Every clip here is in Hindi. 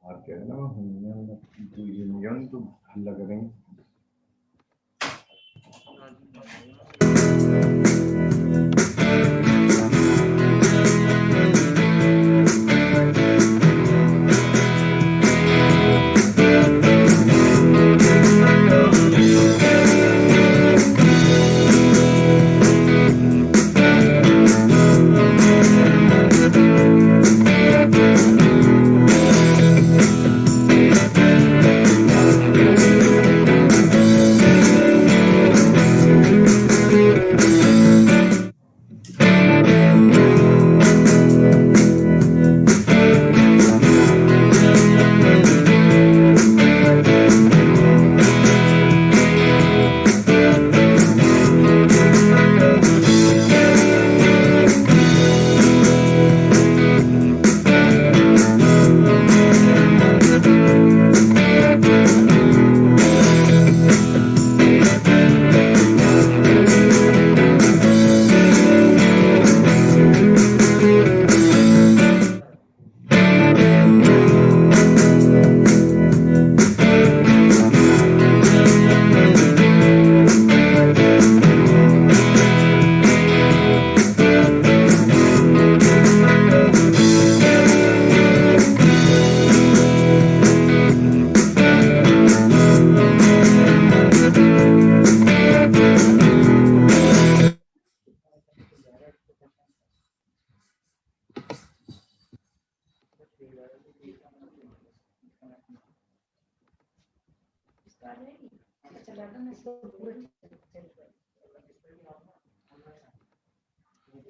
Arkadaşlar duyuyor halla kरेंगे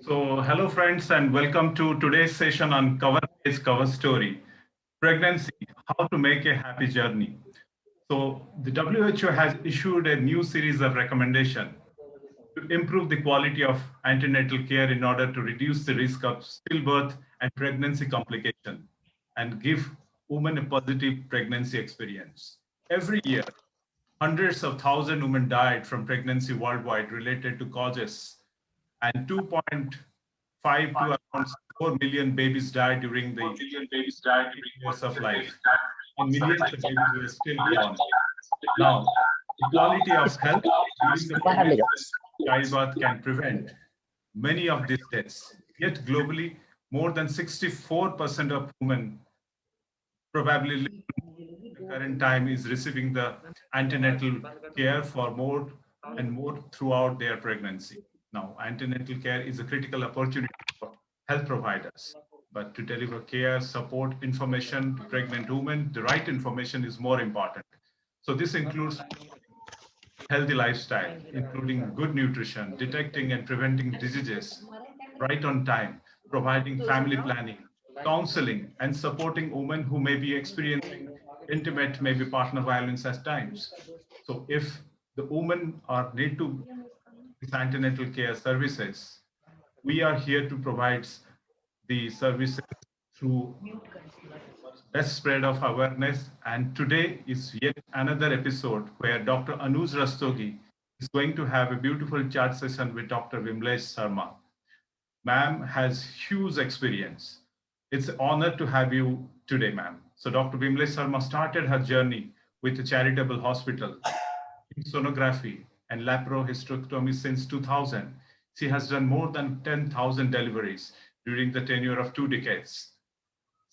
So, hello friends, and welcome to today's session on Cover Story Pregnancy How to Make a Happy Journey. So, the WHO has issued a new series of recommendations to improve the quality of antenatal care in order to reduce the risk of stillbirth and pregnancy complication and give women a positive pregnancy experience. Every year, hundreds of thousands of women died from pregnancy worldwide related to causes, and 2.5 to around 4 million babies died during the years of life, and millions of babies were still born. Now, the quality of health during the pregnancy childbirth can prevent many of these deaths. Yet globally, more than 64% of women probably the current time is receiving the antenatal care for more and more throughout their pregnancy. Now, antenatal care is a critical opportunity for health providers. But to deliver care, support, information to pregnant women, the right information is more important. So this includes healthy lifestyle, including good nutrition, detecting and preventing diseases right on time, providing family planning, counseling, and supporting women who may be experiencing intimate, maybe partner violence at times. So if the women are need to these antenatal care services, we are here to provide the services through best spread of awareness. And today is yet another episode where Dr. Anuj Rastogi is going to have a beautiful chat session with Dr. Vimlesh Sarma. Ma'am has huge experience. It's an honor to have you today, ma'am. So Dr. Vimlesh Sarma started her journey with a charitable hospital in sonography and laparohysterectomy since 2000. She has done more than 10,000 deliveries during the tenure of 2 decades.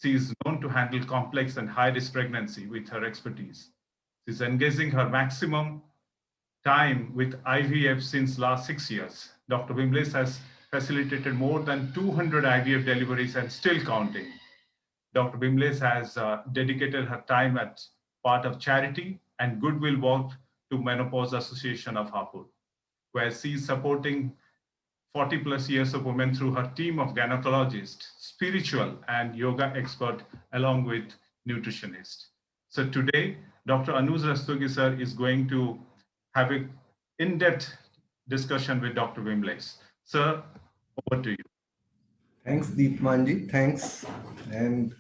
She is known to handle complex and high-risk pregnancy with her expertise. She is engaging her maximum time with IVF since last 6 years. Dr. Wimbles has facilitated more than 200 IVF deliveries and still counting. Dr. Wimbles has dedicated her time as part of charity and goodwill work to Menopause Association of Hapur, where she is supporting 40 plus years of women through her team of gynecologists, spiritual and yoga expert, along with nutritionists. So today, Dr. Anuj Rastogi sir is going to have an in-depth discussion with Dr. Wimbles. Sir, over to you. Thanks, Deepmanji. Thanks. And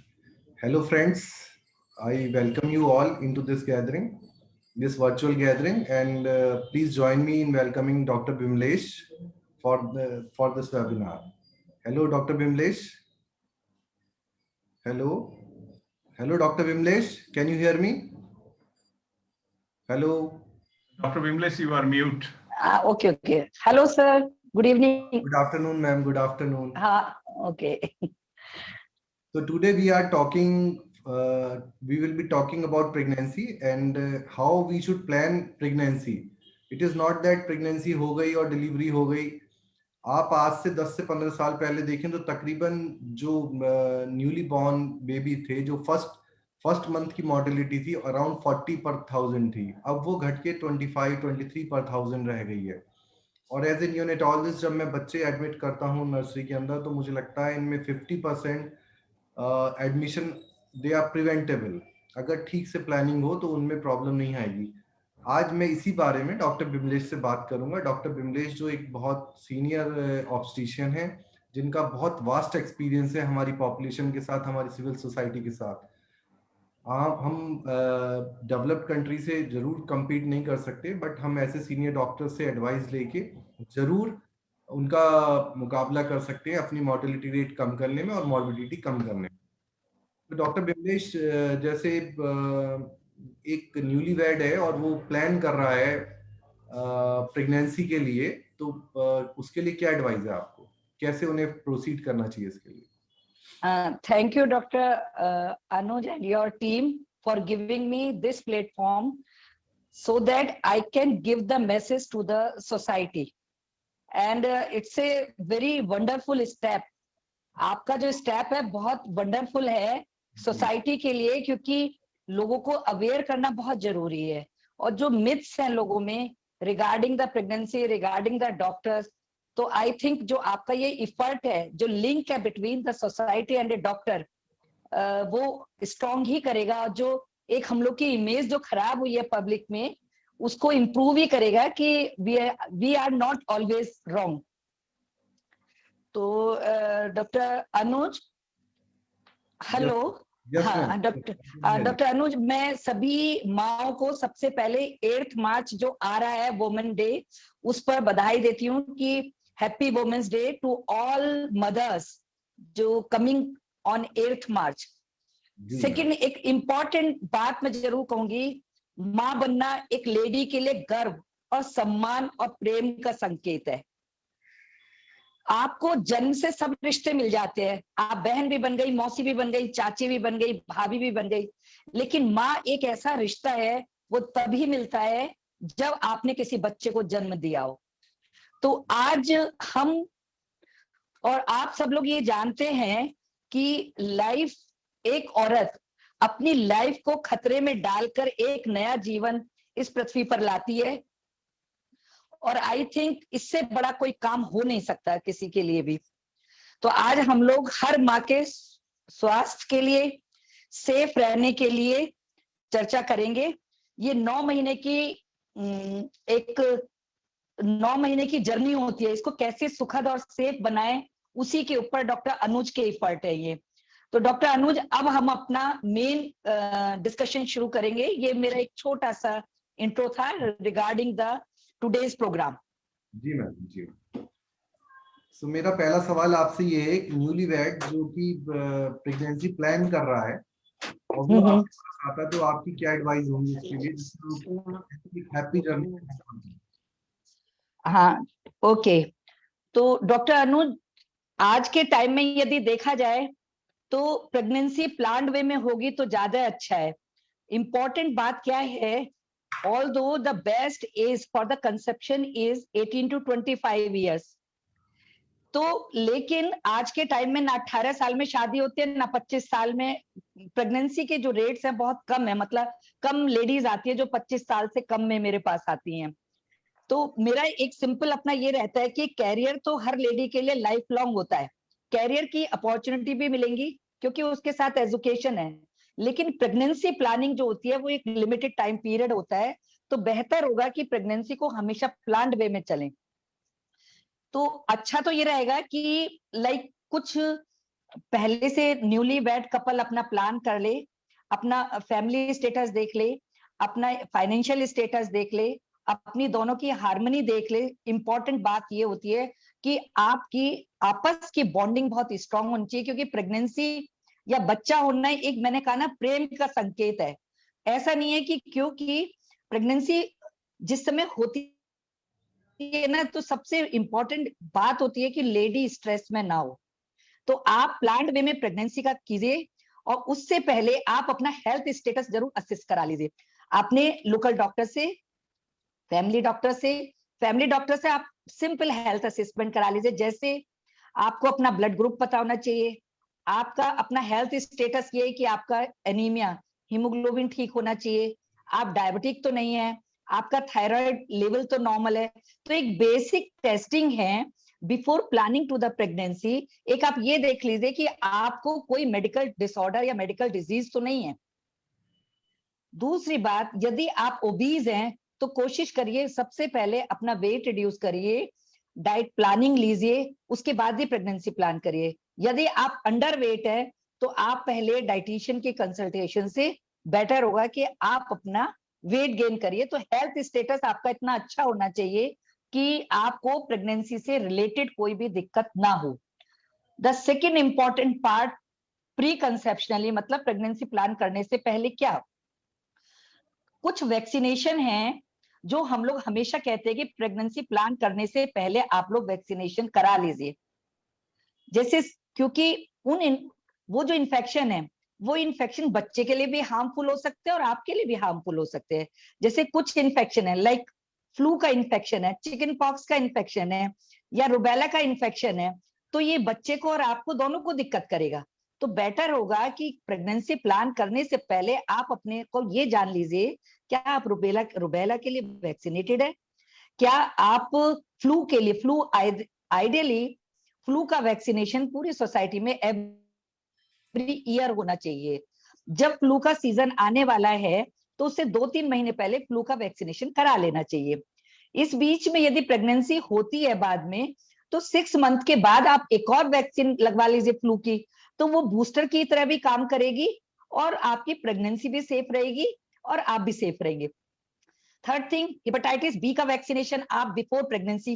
hello, friends. I welcome you all into this gathering, this virtual gathering, and please join me in welcoming Dr. Bimlesh for this webinar. Hello, Dr. Bimlesh. Hello. Hello, Dr. Vimlesh. Can you hear me? Hello. Dr. Vimlesh, you are mute. Okay. Hello, sir. Good evening. Good afternoon, ma'am. Good afternoon. Okay. So today we are talking, we will be talking about pregnancy and how we should plan pregnancy. It is not that pregnancy हो गई और डिलीवरी हो गई. आप आज से 10 से 15 साल पहले देखें तो तकरीबन जो न्यूली बॉर्न बेबी थे, जो फर्स्ट मंथ की मॉर्टेलिटी थी अराउंड 40 पर 1000 थी. अब वो घट के 23 पर 1000 रह गई है. और एज ए न्यूनेटोलॉजिस्ट जब मैं बच्चे एडमिट करता हूँ नर्सरी के अंदर, तो मुझे लगता है इनमें 50% एडमिशन दे आर प्रिवेंटेबल. अगर ठीक से प्लानिंग हो तो उनमें प्रॉब्लम नहीं आएगी. आज मैं इसी बारे में डॉक्टर बिमलेश से बात करूंगा. डॉक्टर बिमलेश जो एक बहुत सीनियर ऑब्स्टिशियन है, जिनका बहुत वास्ट एक्सपीरियंस है हमारी पॉपुलेशन के साथ, हमारी सिविल सोसाइटी के साथ. हम डेवलप्ड कंट्री से जरूर compete नहीं कर सकते, बट हम ऐसे सीनियर डॉक्टर से एडवाइस लेके जरूर उनका मुकाबला कर सकते हैं अपनी मॉर्टेलिटी रेट कम करने में और मॉर्बिडिटी कम करने में. तो डॉक्टर बिमलेश, जैसे एक न्यूली वेड है और वो प्लान कर रहा है प्रेगनेंसी के लिए, तो उसके लिए क्या एडवाइस है आपको, कैसे उन्हें प्रोसीड करना चाहिए इसके लिए? Thank you, Dr. Anuj and your team for giving me this platform so that I can give the message to the society. And it's a very wonderful step. आपका जो स्टेप है बहुत वंडरफुल है सोसाइटी के लिए, क्योंकि लोगों को अवेयर करना बहुत जरूरी है. और जो मिथ्स हैं लोगों में regarding the pregnancy, regarding the doctors, तो आई थिंक जो आपका ये इफर्ट है, जो लिंक है between the society and A doctor, वो स्ट्रॉन्ग ही करेगा. और जो एक हम लोग की इमेज जो खराब हुई है पब्लिक में, उसको इम्प्रूव ही करेगा कि we are not always wrong. तो डॉक्टर अनुज, हेलो. हाँ डॉक्टर अनुज, मैं सभी माओ को सबसे पहले 8 मार्च जो आ रहा है वुमेन डे, उस पर बधाई देती हूँ कि happy women's day to all mothers जो कमिंग ऑन 8 मार्च. सेकंड, एक इम्पॉर्टेंट बात मैं जरूर कहूंगी, माँ बनना एक लेडी के लिए गर्व और सम्मान और प्रेम का संकेत है. आपको जन्म से सब रिश्ते मिल जाते हैं, आप बहन भी बन गई, मौसी भी बन गई, चाची भी बन गई, भाभी भी बन गई, लेकिन माँ एक ऐसा रिश्ता है, वो तभी मिलता है जब आपने किसी बच्चे को जन्म दिया हो. तो आज हम और आप सब लोग ये जानते हैं कि लाइफ, एक औरत अपनी लाइफ को खतरे में डालकर एक नया जीवन इस पृथ्वी पर लाती है. और आई थिंक इससे बड़ा कोई काम हो नहीं सकता किसी के लिए भी. तो आज हम लोग हर माँ के स्वास्थ्य के लिए, सेफ रहने के लिए चर्चा करेंगे. ये 9 महीने की जर्नी होती है, इसको कैसे सुखद और सेफ बनाएं, उसी के ऊपर डॉक्टर अनुज के इफर्ट है ये. तो डॉक्टर अनुज, अब हम अपना मेन डिस्कशन शुरू करेंगे. ये मेरा एक छोटा सा इंट्रो था रिगार्डिंग द टुडेज प्रोग्राम. जी मैम, जी. सो मेरा पहला सवाल आपसे ये है कि न्यूली वेड जो कि प्रेगनेंसी प्लान कर रहा है और वो आपके पास आता है, तो आपकी क्या एडवाइस होगी उसके लिए हैप्पी जर्नी? हाँ, ओके. तो डॉक्टर अनुज, आज के टाइम में यदि देखा जाए तो प्रेगनेंसी प्लान्ड वे में होगी तो ज्यादा अच्छा है. इंपॉर्टेंट बात क्या है, although the best age for the conception is 18 to 25 years, तो लेकिन आज के टाइम में ना 18 साल में शादी होती है ना 25 साल में. प्रेगनेंसी के जो रेट्स हैं बहुत कम है, मतलब कम लेडीज आती है जो 25 साल से कम में मेरे पास आती हैं. तो मेरा एक सिंपल अपना ये रहता है कि कैरियर तो हर लेडी के लिए लाइफ लॉन्ग होता है. कैरियर की अपॉर्चुनिटी भी मिलेंगी क्योंकि उसके साथ एजुकेशन है, लेकिन प्रेगनेंसी प्लानिंग जो होती है वो एक लिमिटेड टाइम पीरियड होता है. तो बेहतर होगा कि प्रेगनेंसी को हमेशा प्लान्ड वे में चलें. तो अच्छा तो ये रहेगा कि लाइक कुछ पहले से न्यूली वेड कपल अपना प्लान कर ले, अपना फैमिली स्टेटस देख ले, अपना फाइनेंशियल स्टेटस देख ले, अपनी दोनों की हार्मनी देख ले. इंपॉर्टेंट बात ये होती है कि आपकी आपस की बॉन्डिंग बहुत स्ट्रांग होनी चाहिए, क्योंकि प्रेगनेंसी या बच्चा होना एक, मैंने कहा ना, प्रेम का संकेत है। ऐसा नहीं है कि क्योंकि प्रेगनेंसी जिस समय होती है ना, तो सबसे इंपॉर्टेंट बात होती है कि लेडी स्ट्रेस में ना हो। तो आप प्लान्ड वे में प्रेगनेंसी का कीजिए, और उससे पहले आप अपना हेल्थ स्टेटस जरूर असेस करा लीजिए। आपने लोकल डॉक्टर से, फैमिली डॉक्टर से, आप सिंपल हेल्थ असेसमेंट करा लीजिए। जैसे आपको अपना ब्लड ग्रुप पता होना चाहिए, आपका अपना हेल्थ स्टेटस ये है कि आपका एनीमिया, हीमोग्लोबिन ठीक होना चाहिए, आप डायबिटिक तो नहीं है, आपका थायराइड लेवल तो नॉर्मल है। तो एक बेसिक टेस्टिंग है before planning to the pregnancy. एक आप ये देख लीजिए कि आपको कोई मेडिकल डिसऑर्डर या मेडिकल डिजीज तो नहीं है। दूसरी बात, यदि आप ओबीज हैं तो कोशिश करिए सबसे पहले अपना वेट रिड्यूस करिए, डाइट प्लानिंग लीजिए, उसके बाद ही प्रेगनेंसी प्लान करिए। यदि आप अंडर वेट है तो आप पहले डाइटिशियन की कंसल्टेशन से बेटर होगा कि आप अपना वेट गेन करिए। तो हेल्थ स्टेटस आपका इतना अच्छा होना चाहिए कि आपको प्रेगनेंसी से रिलेटेड कोई भी दिक्कत ना हो। The second important part, pre conceptionally, मतलब प्रेगनेंसी प्लान करने से पहले क्या, कुछ वैक्सीनेशन हैं जो हम लोग हमेशा कहते हैं कि प्रेगनेंसी प्लान करने से पहले आप लोग वैक्सीनेशन करा लीजिए। जैसे, क्योंकि वो जो इन्फेक्शन है, वो इन्फेक्शन बच्चे के लिए भी हार्मफुल हो सकते हैं और आपके लिए भी हार्मफुल हो सकते हैं। जैसे कुछ इन्फेक्शन है, लाइक फ्लू का इन्फेक्शन है, चिकन पॉक्स का इन्फेक्शन है, या रुबेला का इन्फेक्शन है, तो ये बच्चे को और आपको दोनों को दिक्कत करेगा। तो बेटर होगा कि प्रेगनेंसी प्लान करने से पहले आप अपने को ये जान लीजिए, क्या आप रुबेला के लिए वैक्सीनेटेड है, क्या आप फ्लू के लिए, आइडियली फ्लू का वैक्सीनेशन पूरी सोसाइटी में एवरी ईयर होना चाहिए। जब फ्लू का सीजन आने वाला है तो उससे 2-3 महीने पहले फ्लू का वैक्सीनेशन करा लेना चाहिए। इस बीच में यदि प्रेगनेंसी होती है बाद में, तो 6 मंथ के बाद आप एक और वैक्सीन लगवा लीजिए फ्लू की, तो वो बूस्टर की तरह भी काम करेगी और आपकी प्रेगनेंसी भी सेफ रहेगी और आप भी सेफ रहेंगे। थर्ड थिंग, हेपेटाइटिस बी का वैक्सीनेशन आप बिफोर प्रेगनेंसी,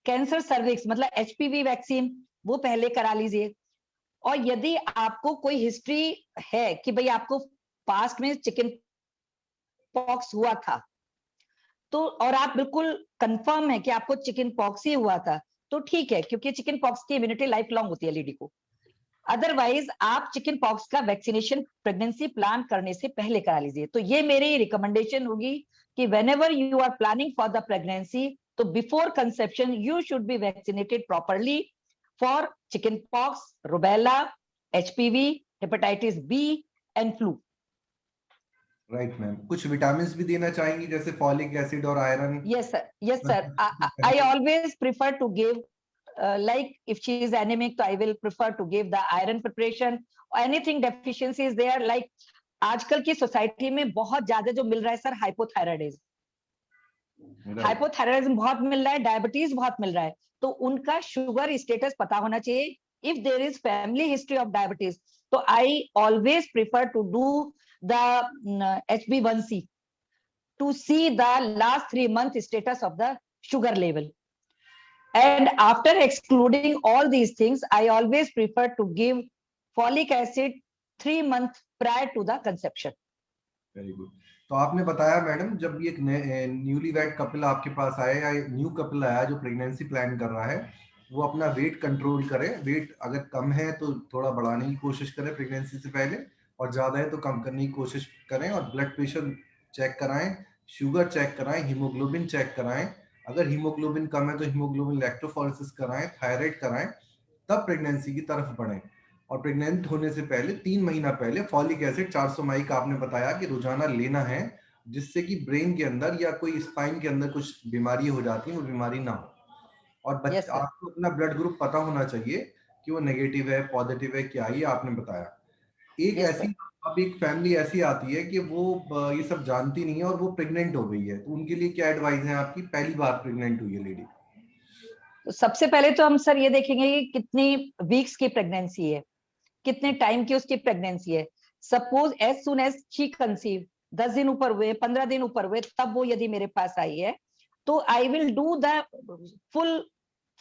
कैंसर सर्विक्स मतलब एचपीवी वैक्सीन, वो पहले करा लीजिए। और यदि आपको कोई हिस्ट्री है कि भाई आपको पास्ट में चिकन पॉक्स हुआ था, तो और आप बिल्कुल कंफर्म है कि आपको चिकन पॉक्स ही हुआ था, तो ठीक है, क्योंकि चिकन पॉक्स की इम्यूनिटी लाइफ लॉन्ग होती है लेडी को। अदरवाइज आप चिकन पॉक्स का वैक्सीनेशन प्रेगनेंसी प्लान करने से पहले करा लीजिए। तो ये मेरी रिकमेंडेशन होगी कि whenever you are planning for the pregnancy, तो before conception you should be vaccinated properly for chicken pox, rubella, HPV, hepatitis B and flu. Right ma'am, कुछ विटामिन भी देना चाहेंगी जैसे फॉलिक एसिड और iron? Yes, sir. Yes, sir. I always prefer to give, like if she is anemic, so I will prefer to give the iron preparation. Anything deficiency is there, like आजकल की सोसाइटी में बहुत ज्यादा जो मिल रहा है सर, हाइपोथायराइडिज्म बहुत मिल रहा है, डायबिटीज बहुत मिल रहा है। तो उनका शुगर स्टेटस पता होना चाहिए। If there is family history of diabetes, तो I always prefer to do the HB1C to see the last 3 month status of the sugar level. And after excluding all these things, I always prefer to give folic acid 3 months prior to the conception. Very good. तो आपने बताया मैडम, जब ये न्यूली वेड कपल आपके पास आए या न्यू कपल आया जो प्रेगनेंसी प्लान कर रहा है, वो अपना वेट कंट्रोल करे। वेट अगर कम है तो थोड़ा बढ़ाने की कोशिश करें प्रेगनेंसी से पहले, और ज्यादा है तो कम करने की कोशिश करें। और ब्लड प्रेशर चेक कराएं, शुगर चेक कराएं, हीमोग्लोबिन चेक कराएं। अगर हीमोग्लोबिन कम है तो हीमोग्लोबिन इलेक्ट्रोफोरेसिस कराएं, थायराइड कराएं, तब प्रेगनेंसी की तरफ बढ़ें। और प्रेग्नेंट होने से पहले 3 महीना पहले फॉलिक एसिड 400 माई का आपने बताया कि रोजाना लेना है, जिससे कि ब्रेन के अंदर या कोई स्पाइन के अंदर कुछ बीमारी हो जाती है, वो बीमारी ना हो। और Yes, sir. आपको अपना ब्लड ग्रुप पता होना चाहिए कि वो नेगेटिव है, पॉजिटिव है, क्या, ये आपने बताया। एक Yes, ऐसी, sir. अब एक फैमिली ऐसी आती है कि वो ये सब जानती नहीं है और वो प्रेग्नेंट हो गई है, तो उनके लिए क्या एडवाइस है आपकी? पहली बार प्रेग्नेंट हुई है लेडी। तो सबसे पहले तो हम सर ये देखेंगे कि कितनी वीक्स की प्रेगनेंसी है, कितने टाइम की उसकी प्रेगनेंसी है। Suppose as soon as she conceive, 10 दिन ऊपर हुए, 15 दिन ऊपर हुए, तब वो यदि मेरे पास आई है, तो I will do the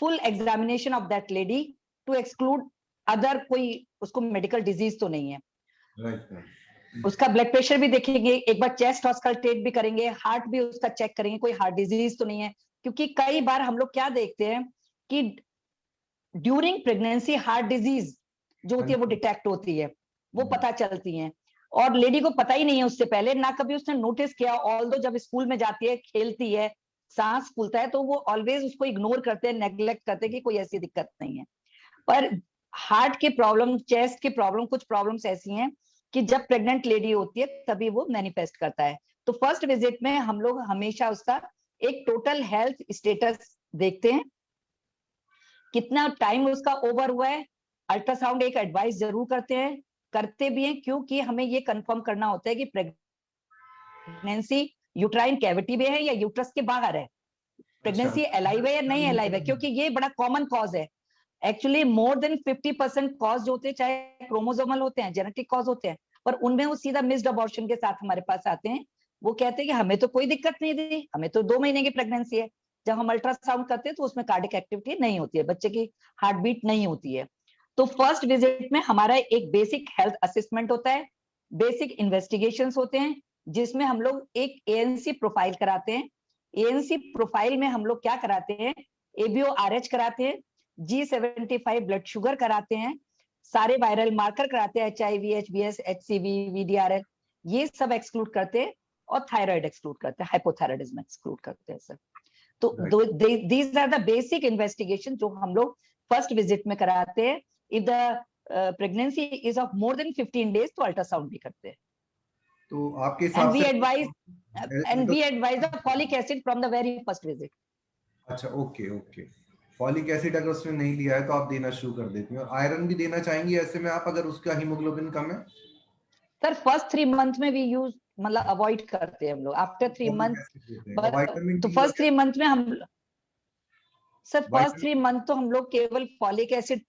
full examination of that lady to exclude other कोई उसको मेडिकल डिजीज तो नहीं है। राइट। उसका ब्लड प्रेशर भी देखेंगे, एक बार चेस्ट ऑस्कल्टेट भी करेंगे, हार्ट भी उसका चेक करेंगे, कोई हार्ट डिजीज तो नहीं है। क्योंकि कई बार हम लोग क्या देखते हैं कि ड्यूरिंग प्रेगनेंसी हार्ट डिजीज जो होती है वो डिटेक्ट होती है, वो पता चलती है, और लेडी को पता ही नहीं है उससे पहले, ना कभी उसने नोटिस किया। ऑल्दो जब स्कूल में जाती है, खेलती है, सांस फूलता है, तो वो ऑलवेज उसको इग्नोर करते हैं, नेग्लेक्ट करते हैं कि कोई ऐसी दिक्कत नहीं है। पर हार्ट के प्रॉब्लम, चेस्ट के प्रॉब्लम, कुछ प्रॉब्लम्स ऐसी हैं कि जब प्रेग्नेंट लेडी होती है तभी वो मैनिफेस्ट करता है। तो फर्स्ट विजिट में हम लोग हमेशा उसका एक टोटल हेल्थ स्टेटस देखते हैं, कितना टाइम उसका ओवर हुआ है। अल्ट्रासाउंड एक एडवाइस जरूर करते भी हैं, क्योंकि हमें ये कंफर्म करना होता है कि प्रेगनेंसी यूट्राइन कैविटी में है या यूट्रस के बाहर है, प्रेगनेंसी अलाइव है या नहीं अलाइव है, क्योंकि ये बड़ा कॉमन कॉज है। एक्चुअली मोर देन 50% कॉज जो होते हैं, चाहे क्रोमोसोमल होते हैं, जेनेटिक कॉज होते हैं, पर उनमें वो सीधा मिस्ड अबॉर्शन के साथ हमारे पास आते हैं। वो कहते हैं कि हमें तो कोई दिक्कत नहीं दी, हमें तो 2 महीने की प्रेगनेंसी है। जब हम अल्ट्रासाउंड करते हैं तो उसमें कार्डिक एक्टिविटी नहीं होती है, बच्चे की हार्ट बीट नहीं होती है। तो फर्स्ट विजिट में हमारा एक बेसिक हेल्थ असेसमेंट होता है, बेसिक इन्वेस्टिगेशंस होते हैं, जिसमें हम लोग एक एएनसी प्रोफाइल कराते हैं। एएनसी प्रोफाइल में हम लोग क्या कराते हैं, ABO-RH कराते हैं, G75 ब्लड शुगर कराते हैं, सारे वायरल मार्कर कराते हैं, HIV, HBS, HCV, VDRL, ये सब एक्सक्लूड करते हैं, और थायराइड एक्सक्लूड करते हैं, हाइपोथायराइडिज्म एक्सक्लूड करते हैं सर। तो these are the basic investigation जो हम लोग फर्स्ट विजिट में कराते हैं। If the pregnancy is of more than 15 days तो अल्ट्रासाउंड भी करते हैं। तो आपके एंड हिसाब वी से advise the folic acid from the very first visit. अच्छा, ओके ओके। फॉलिक एसिड अगर उसने नहीं लिया है तो आप देना शुरू कर देती हैं, और आयरन भी देना चाहेंगी ऐसे में आप, अगर उसका हीमोग्लोबिन कम है? सर फर्स्ट 3 मंथ में भी यूज मतलब अवॉइड करते हैं हम लोग, आफ्टर 3 फॉलिक मंथ। एसिड देते हैं, और विटामिन तो डी फर्स्ट 3 वगैरह? मंथ में हम सर फर्स्ट विटामिन 3 मंथ तो हम लोग केवल फॉलिक एसिड,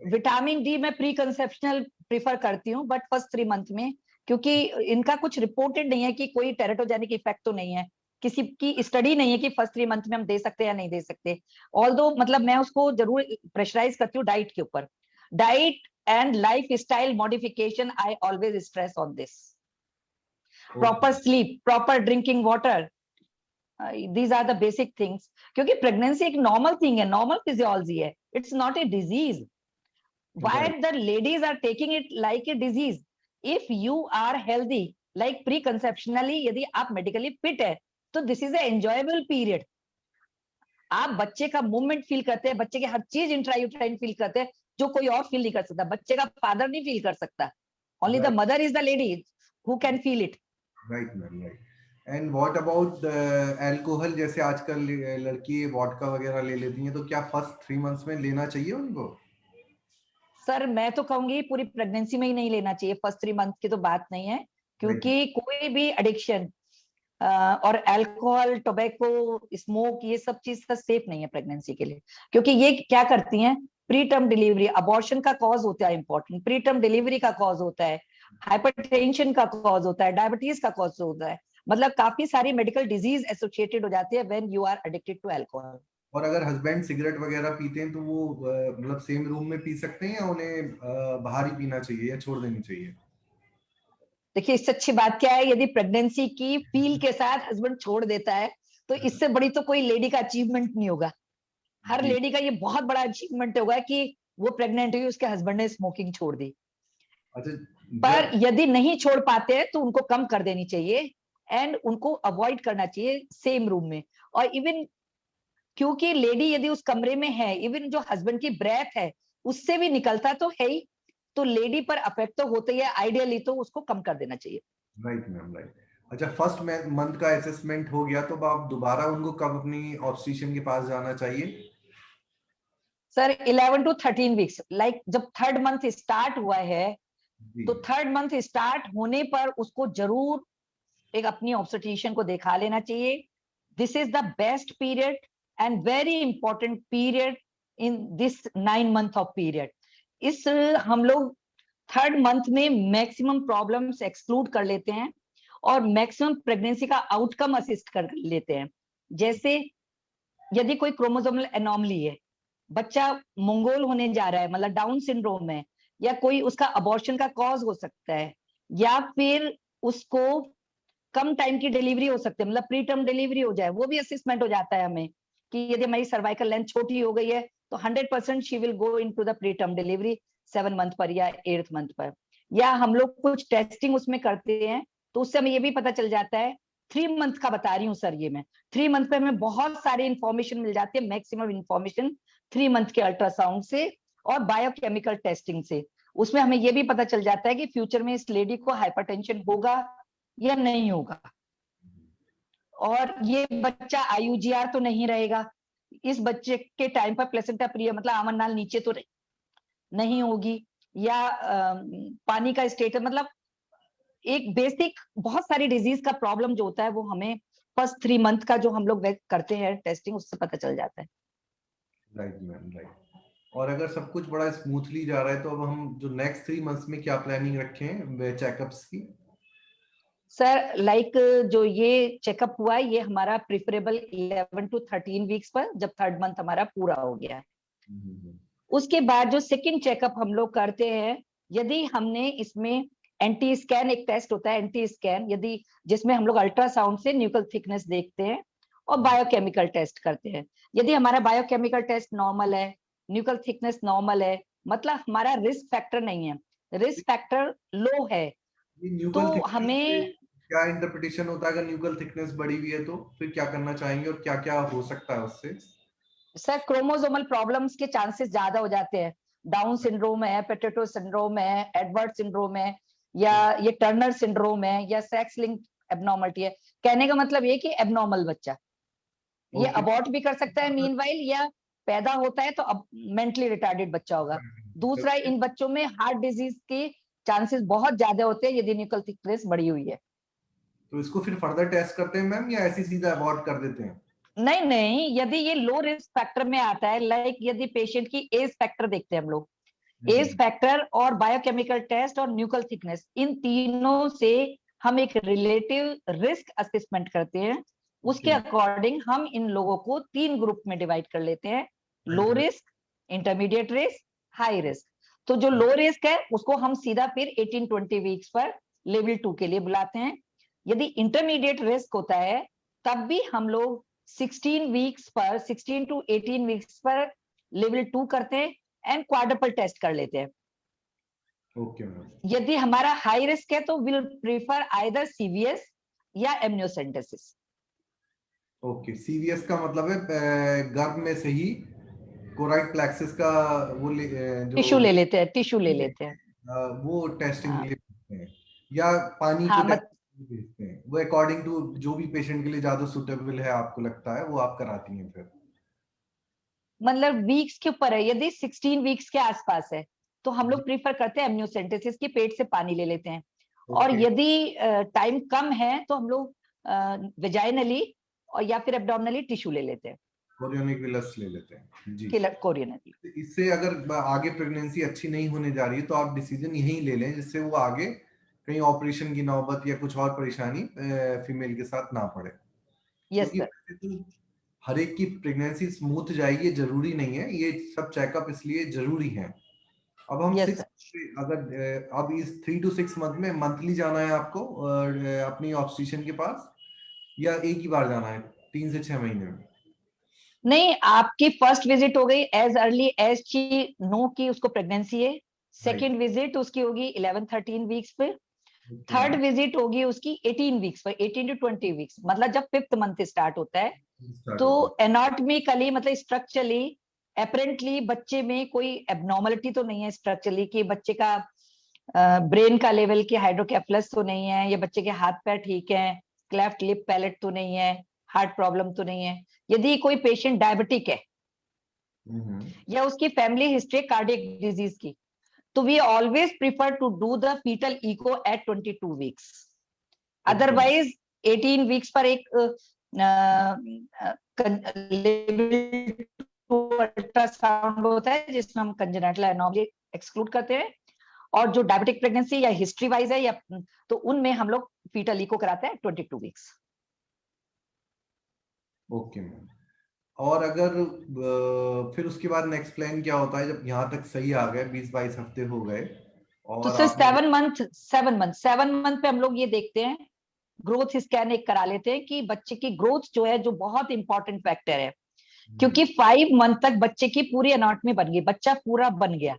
विटामिन डी मैं प्री कंसेप्शनल प्रीफर करती हूँ, बट फर्स्ट 3 मंथ में, क्योंकि इनका कुछ रिपोर्टेड नहीं है कि कोई टेरेटोजेनिक इफेक्ट तो नहीं है, किसी की स्टडी नहीं है कि फर्स्ट 3 मंथ में हम दे सकते हैं या नहीं दे सकते। ऑल्दो मतलब मैं उसको जरूर प्रेशराइज करती हूँ डाइट के ऊपर, diet and life style modification, I always stress on this. Proper sleep, proper drinking water, these are the basic things, क्योंकि प्रेगनेंसी एक नॉर्मल थिंग है, नॉर्मल फिजियोलॉजी है, it's not a disease. why the ladies are taking it like a disease? if you are healthy, like preconceptionally, यदि आप मेडिकली फिट है तो this is a enjoyable period. आप बच्चे का मूवमेंट फील करते हैं, बच्चे की हर चीज इंट्रायूट्राइन फील करते हैं, जो कोई और फील नहीं कर सकता, बच्चे का फादर नहीं फील कर सकता, only the mother is the lady who can feel it. Right ma'am, right. And what about alcohol? जैसे आजकल लड़की वोडका वगैरह ले लेती हैं, तो क्या फर्स्ट 3 मंथ्स में लेना चाहिए उनको? सर मैं तो कहूंगी पूरी प्रेगनेंसी में ही नहीं लेना चाहिए, फर्स्ट 3 मंथ की तो बात नहीं है, क्योंकि कोई भी एडिक्शन और अल्कोहल, टोबैको, स्मोक, ये सब चीज सेफ नहीं है प्रेगनेंसी के लिए, क्योंकि ये क्या करती हैं, प्री टर्म डिलीवरी, अबॉर्शन का कॉज होता है इंपॉर्टेंट, प्री टर्म डिलीवरी का कॉज होता है, हाइपरटेंशन का कॉज होता है, डायबिटीज का कॉज होता है, मतलब काफी सारी मेडिकल डिजीज एसोसिएटेड हो जाती है when you are addicted to alcohol. और अगर हस्बैंड सिगरेट वगैरह पीते हैं तो वो मतलब सेम रूम में पी सकते हैं, या उन्हें बाहर ही पीना चाहिए या छोड़ देनी चाहिए? देखिए इससे अच्छी बात क्या है, यदि प्रेगनेंसी की फील के साथ हस्बैंड छोड़ देता है तो इससे बड़ी तो कोई लेडी का अचीवमेंट नहीं होगा। हर लेडी का ये बहुत बड़ा अचीवमेंट होगा कि वो प्रेग्नेंट हुई, उसके हस्बैंड ने स्मोकिंग छोड़ दी। अच्छा, पर यदि नहीं छोड़ पाते हैं तो उनको कम कर देनी चाहिए, एंड उनको अवॉइड करना चाहिए सेम रूम में। और इवन क्योंकि लेडी यदि उस कमरे में है, इवन जो हस्बैंड की ब्रेथ है उससे भी निकलता तो है ही, तो लेडी पर अफेक्ट तो होता ही है, आइडियली तो उसको कम कर देना चाहिए। Right ma'am, right. अच्छा, फर्स्ट मंथ का असेसमेंट हो गया तो आप दोबारा उनको कब अपनी ऑब्स्टिशियन के पास जाना चाहिए? सर 11 to 13 वीक्स, लाइक जब 3rd मंथ स्टार्ट हुआ है तो 3rd मंथ स्टार्ट होने पर उसको जरूर एक अपनी ऑब्स्टेट्रिशियन को दिखा लेना चाहिए। This is the best period and very important period in this 9 month of period. इस हम लोग 3rd मंथ में मैक्सिमम प्रॉब्लम्स एक्सक्लूड कर लेते हैं और मैक्सिमम प्रेगनेंसी का आउटकम असिस्ट कर लेते हैं। जैसे यदि कोई क्रोमोसोमल एनॉमली है, बच्चा मंगोल होने जा रहा है, मतलब डाउन सिंड्रोम है, या कोई उसका अबॉर्शन का कॉज हो सकता है, या फिर उसको कम टाइम की डिलीवरी हो सकती है, मतलब प्री टर्म डिलीवरी हो जाए, वो भी असेसमेंट हो जाता है हमें कि यदि हमारी सर्वाइकल लेंथ छोटी हो गई है तो 100% she will go into the pre term delivery 7 month पर या 8th मंथ पर। या हम लोग कुछ टेस्टिंग उसमें करते हैं तो उससे हमें ये भी पता चल जाता है, 3 मंथ का बता रही हूँ सर, ये मैं 3 मंथ पे हमें बहुत सारी इंफॉर्मेशन मिल जाती है, मैक्सिमम इंफॉर्मेशन 3 मंथ के अल्ट्रासाउंड से और बायोकेमिकल टेस्टिंग से। उसमें हमें ये भी पता चल जाता है कि फ्यूचर में इस लेडी को हाइपरटेंशन होगा या नहीं होगा, और ये बच्चा आईयूजीआर तो नहीं रहेगा, इस बच्चे के टाइम पर प्लेसेंटा प्रिया मतलब आमन नीचे तो नहीं होगी, या पानी का स्टेट, मतलब एक बेसिक बहुत सारी डिजीज का प्रॉब्लम जो होता है वो हमें फर्स्ट 3 मंथ का जो हम लोग करते हैं टेस्टिंग, उससे पता चल जाता है। Right ma'am, right. और अगर सब कुछ बड़ा स्मूथली जा रहा है तो अब हम जो नेक्स्ट 3 मंथ्स में क्या प्लानिंग रखे हैं चेकअप्स की? सर लाइक जो ये चेकअप हुआ है ये हमारा प्रिफरेबल 11 to 13 वीक्स पर, जब 3rd मंथ हमारा पूरा हो गया है। उसके बाद जो सेकंड चेकअप हम लोग करते हैं, यदि हमने इसमें एंटी स्कैन, एक टेस्ट होता है एंटी स्कैन, यदि जिसमें हम लोग अल्ट्रासाउंड से न्यूक्लियर थिकनेस देखते हैं और बायोकेमिकल टेस्ट करते हैं। यदि हमारा बायोकेमिकल टेस्ट नॉर्मल है, न्यूक्लियर थिकनेस नॉर्मल है, मतलब हमारा रिस्क फैक्टर नहीं है, रिस्क फैक्टर लो है, तो न्यूक्लियर थिकनेस हमें क्या इंटरप्रिटेशन होता है? अगर न्यूक्लियर थिकनेस बढ़ी हुई है तो फिर क्या करना चाहेंगे और क्या क्या हो सकता है उससे? सर क्रोमोसोमल प्रॉब्लम्स के चांसेस ज्यादा हो जाते हैं, डाउन सिंड्रोम है, पेटेटो सिंड्रोम है, एडवर्ड सिंड्रोम है, या ये टर्नर सिंड्रोम है, या सेक्स लिंक एबनॉर्मलिटी है। कहने का मतलब ये कि एबनॉर्मल बच्चा ये ओके। अबॉर्ट भी कर सकता है मीनवाइल, या पैदा होता है तो अब मेंटली रिटार्डेड बच्चा होगा। दूसरा, इन बच्चों में हार्ट डिजीज के चांसेस बहुत ज्यादा होते हैं यदि न्यूक्लियर थिकनेस बढ़ी हुई है। तो इसको फिर फर्दर टेस्ट करते हैं मैम, या ऐसे सीधा अबॉर्ट कर देते हैं? नहीं नहीं, यदि ये लो रिस्क फैक्टर में आता है, लाइक यदि पेशेंट की एज फैक्टर देखते हैं हम लोग, एज फैक्टर और बायोकेमिकल टेस्ट और न्यूक्लियर थिकनेस, इन तीनों से हम एक रिलेटिव रिस्क असेसमेंट करते हैं। उसके अकॉर्डिंग हम इन लोगों को 3 ग्रुप में डिवाइड कर लेते हैं, low risk, intermediate risk, high risk. तो जो लो रिस्क है उसको हम सीधा फिर 18-20 वीक्स पर लेवल 2 के लिए बुलाते हैं। यदि इंटरमीडिएट रिस्क होता है तब भी हम लोग 16 वीक्स पर, 16 to 18 वीक्स पर लेवल 2 करते हैं एंड क्वाड्रपल टेस्ट कर लेते हैं। Okay ma'am. यदि हमारा हाई रिस्क है तो विल प्रीफर आइदर सीवीएस या एमनियोसेंटेसिस। ओके, सीवीएस का मतलब है गर्भ में से ही कोराइड प्लेक्सिस का वो टिश्यू जो ले लेते हैं, टिश्यू ले लेते हैं। वो टेस्टिंग के हाँ लिए भेजते हैं, या पानी हाँ को टेस्टिंग के लिए भेजते हैं? वो अकॉर्डिंग टू जो भी पेशेंट के लिए ज्यादा सुटेबल है आपको लगता है वो आप कराती हैं फिर? मतलब वीक्स के ऊपर है, यदि 16 वीक्स के आसपास है तो हम लोग प्रीफर करते हैं एमनियोसेंटेसिस की, पेट से पानी ले लेते हैं। और ओके। यदि टाइम कम है तो हम लोग वेजाइनली और या फिर एब्डोमिनली टिश्यू ले लेते हैं, कोरियोनिक विलस ले लेते हैं जी। कोरियनली। इससे अगर आगे प्रेगनेंसी अच्छी नहीं होने जा रही है तो आप डिसीजन यही ले लें जिससे वो आगे कहीं ऑपरेशन की नौबत या कुछ और परेशानी फीमेल के साथ ना पड़े। यस क्योंकि सर। वैसे तो हर एक की प्रेगनेंसी स्मूथ जाएगी ये जरूरी नहीं है, ये सब चेकअप इसलिए जरूरी है। अब हम यस 6, सर। अगर अब इस 3 to 6 मंथ में मंथली जाना है आपको अपनी ऑब्स्टिशियन के पास, या एक ही बार जाना है 3 से 6 महीने में? नहीं, आपकी फर्स्ट विजिट हो गई as early as she know की उसको प्रेगनेंसी है, सेकेंड विजिट उसकी होगी 11-13 वीक्स पे, थर्ड विजिट होगी उसकी 18 वीक्स पर, 18 to 20 वीक्स, मतलब जब 5th मंथ स्टार्ट होता है। स्टार्ट तो होता एनाटॉमिकली मतलब स्ट्रक्चरली अपेरेंटली बच्चे में कोई एबनॉर्मलिटी तो नहीं है स्ट्रक्चरली, कि बच्चे का ब्रेन का लेवल की हाइड्रोकेफलस तो नहीं है, या बच्चे के हाथ पैर ठीक है, क्लेफ्ट लिप पैलेट तो नहीं है, हार्ट प्रॉब्लम तो नहीं है। यदि कोई पेशेंट डायबिटिक है है। या उसकी फैमिली हिस्ट्री कार्डियक डिजीज की, तो we always prefer to do the fetal echo at 22 weeks. Otherwise 18 weeks पर एक अल्ट्रासाउंड होता है जिसमें हम कंजेनिटल एनोमली एक्सक्लूड करते हैं, और जो डायबिटिक प्रेगनेंसी या हिस्ट्री वाइज है या तो उनमें हम लोग फीटल इको कराते हैं 22 वीक्स। Okay ma'am. और अगर फिर उसके बाद नेक्स्ट प्लान क्या होता है जब यहाँ तक सही आ गए, 20-22 हफ्ते हो गए तो और सर आपने 7 मंथ पे हम लोग ये देखते हैं, ग्रोथ स्कैन एक करा लेते हैं कि बच्चे की ग्रोथ जो है, जो बहुत इंपॉर्टेंट फैक्टर है, क्योंकि 5 मंथ तक बच्चे की पूरी एनाटॉमी बन गई, बच्चा पूरा बन गया,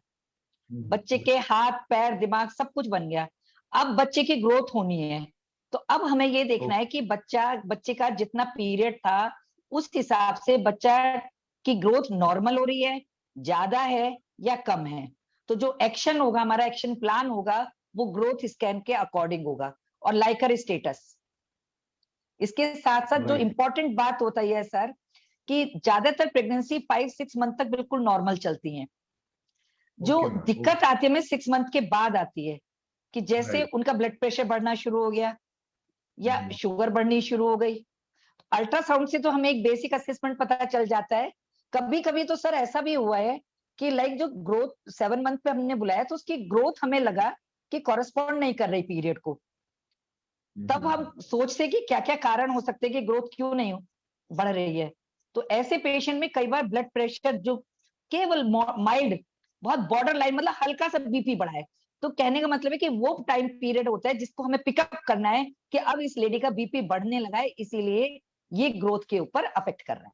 बच्चे के हाथ पैर दिमाग सब कुछ बन गया। अब बच्चे की ग्रोथ होनी है, तो अब हमें ये देखना है कि बच्चे का जितना पीरियड था उस हिसाब से बच्चा की ग्रोथ नॉर्मल हो रही है, ज्यादा है या कम है। तो जो एक्शन होगा, हमारा एक्शन प्लान होगा, वो ग्रोथ स्कैन के अकॉर्डिंग होगा, और लाइकर स्टेटस। इसके साथ साथ जो राइट। इंपॉर्टेंट बात होता है सर, कि ज्यादातर प्रेगनेंसी 5-6 मंथ तक बिल्कुल नॉर्मल चलती है। जो ओके मैम। दिक्कत आती है हमें 6 मंथ के बाद आती है, कि जैसे राइट। उनका ब्लड प्रेशर बढ़ना शुरू हो गया या शुगर बढ़नी शुरू हो गई। अल्ट्रासाउंड से तो हमें एक बेसिक असेसमेंट पता चल जाता है। कभी कभी तो सर ऐसा भी हुआ है कि लाइक जो ग्रोथ 7 मंथ पे हमने बुलाया, तो उसकी ग्रोथ हमें लगा कि कॉरेस्पॉन्ड नहीं कर रही पीरियड को। तब हम सोचते कि क्या क्या कारण हो सकते हैं कि ग्रोथ क्यों नहीं बढ़ रही है। तो ऐसे पेशेंट में कई बार ब्लड प्रेशर जो केवल माइल्ड, बहुत बॉर्डर लाइन, मतलब हल्का सा बीपी बढ़ा है, तो कहने का मतलब है कि वो टाइम पीरियड होता है जिसको हमें पिकअप करना है कि अब इस लेडी का बीपी बढ़ने लगा है, इसीलिए ये ग्रोथ के ऊपर अफेक्ट कर रहा है।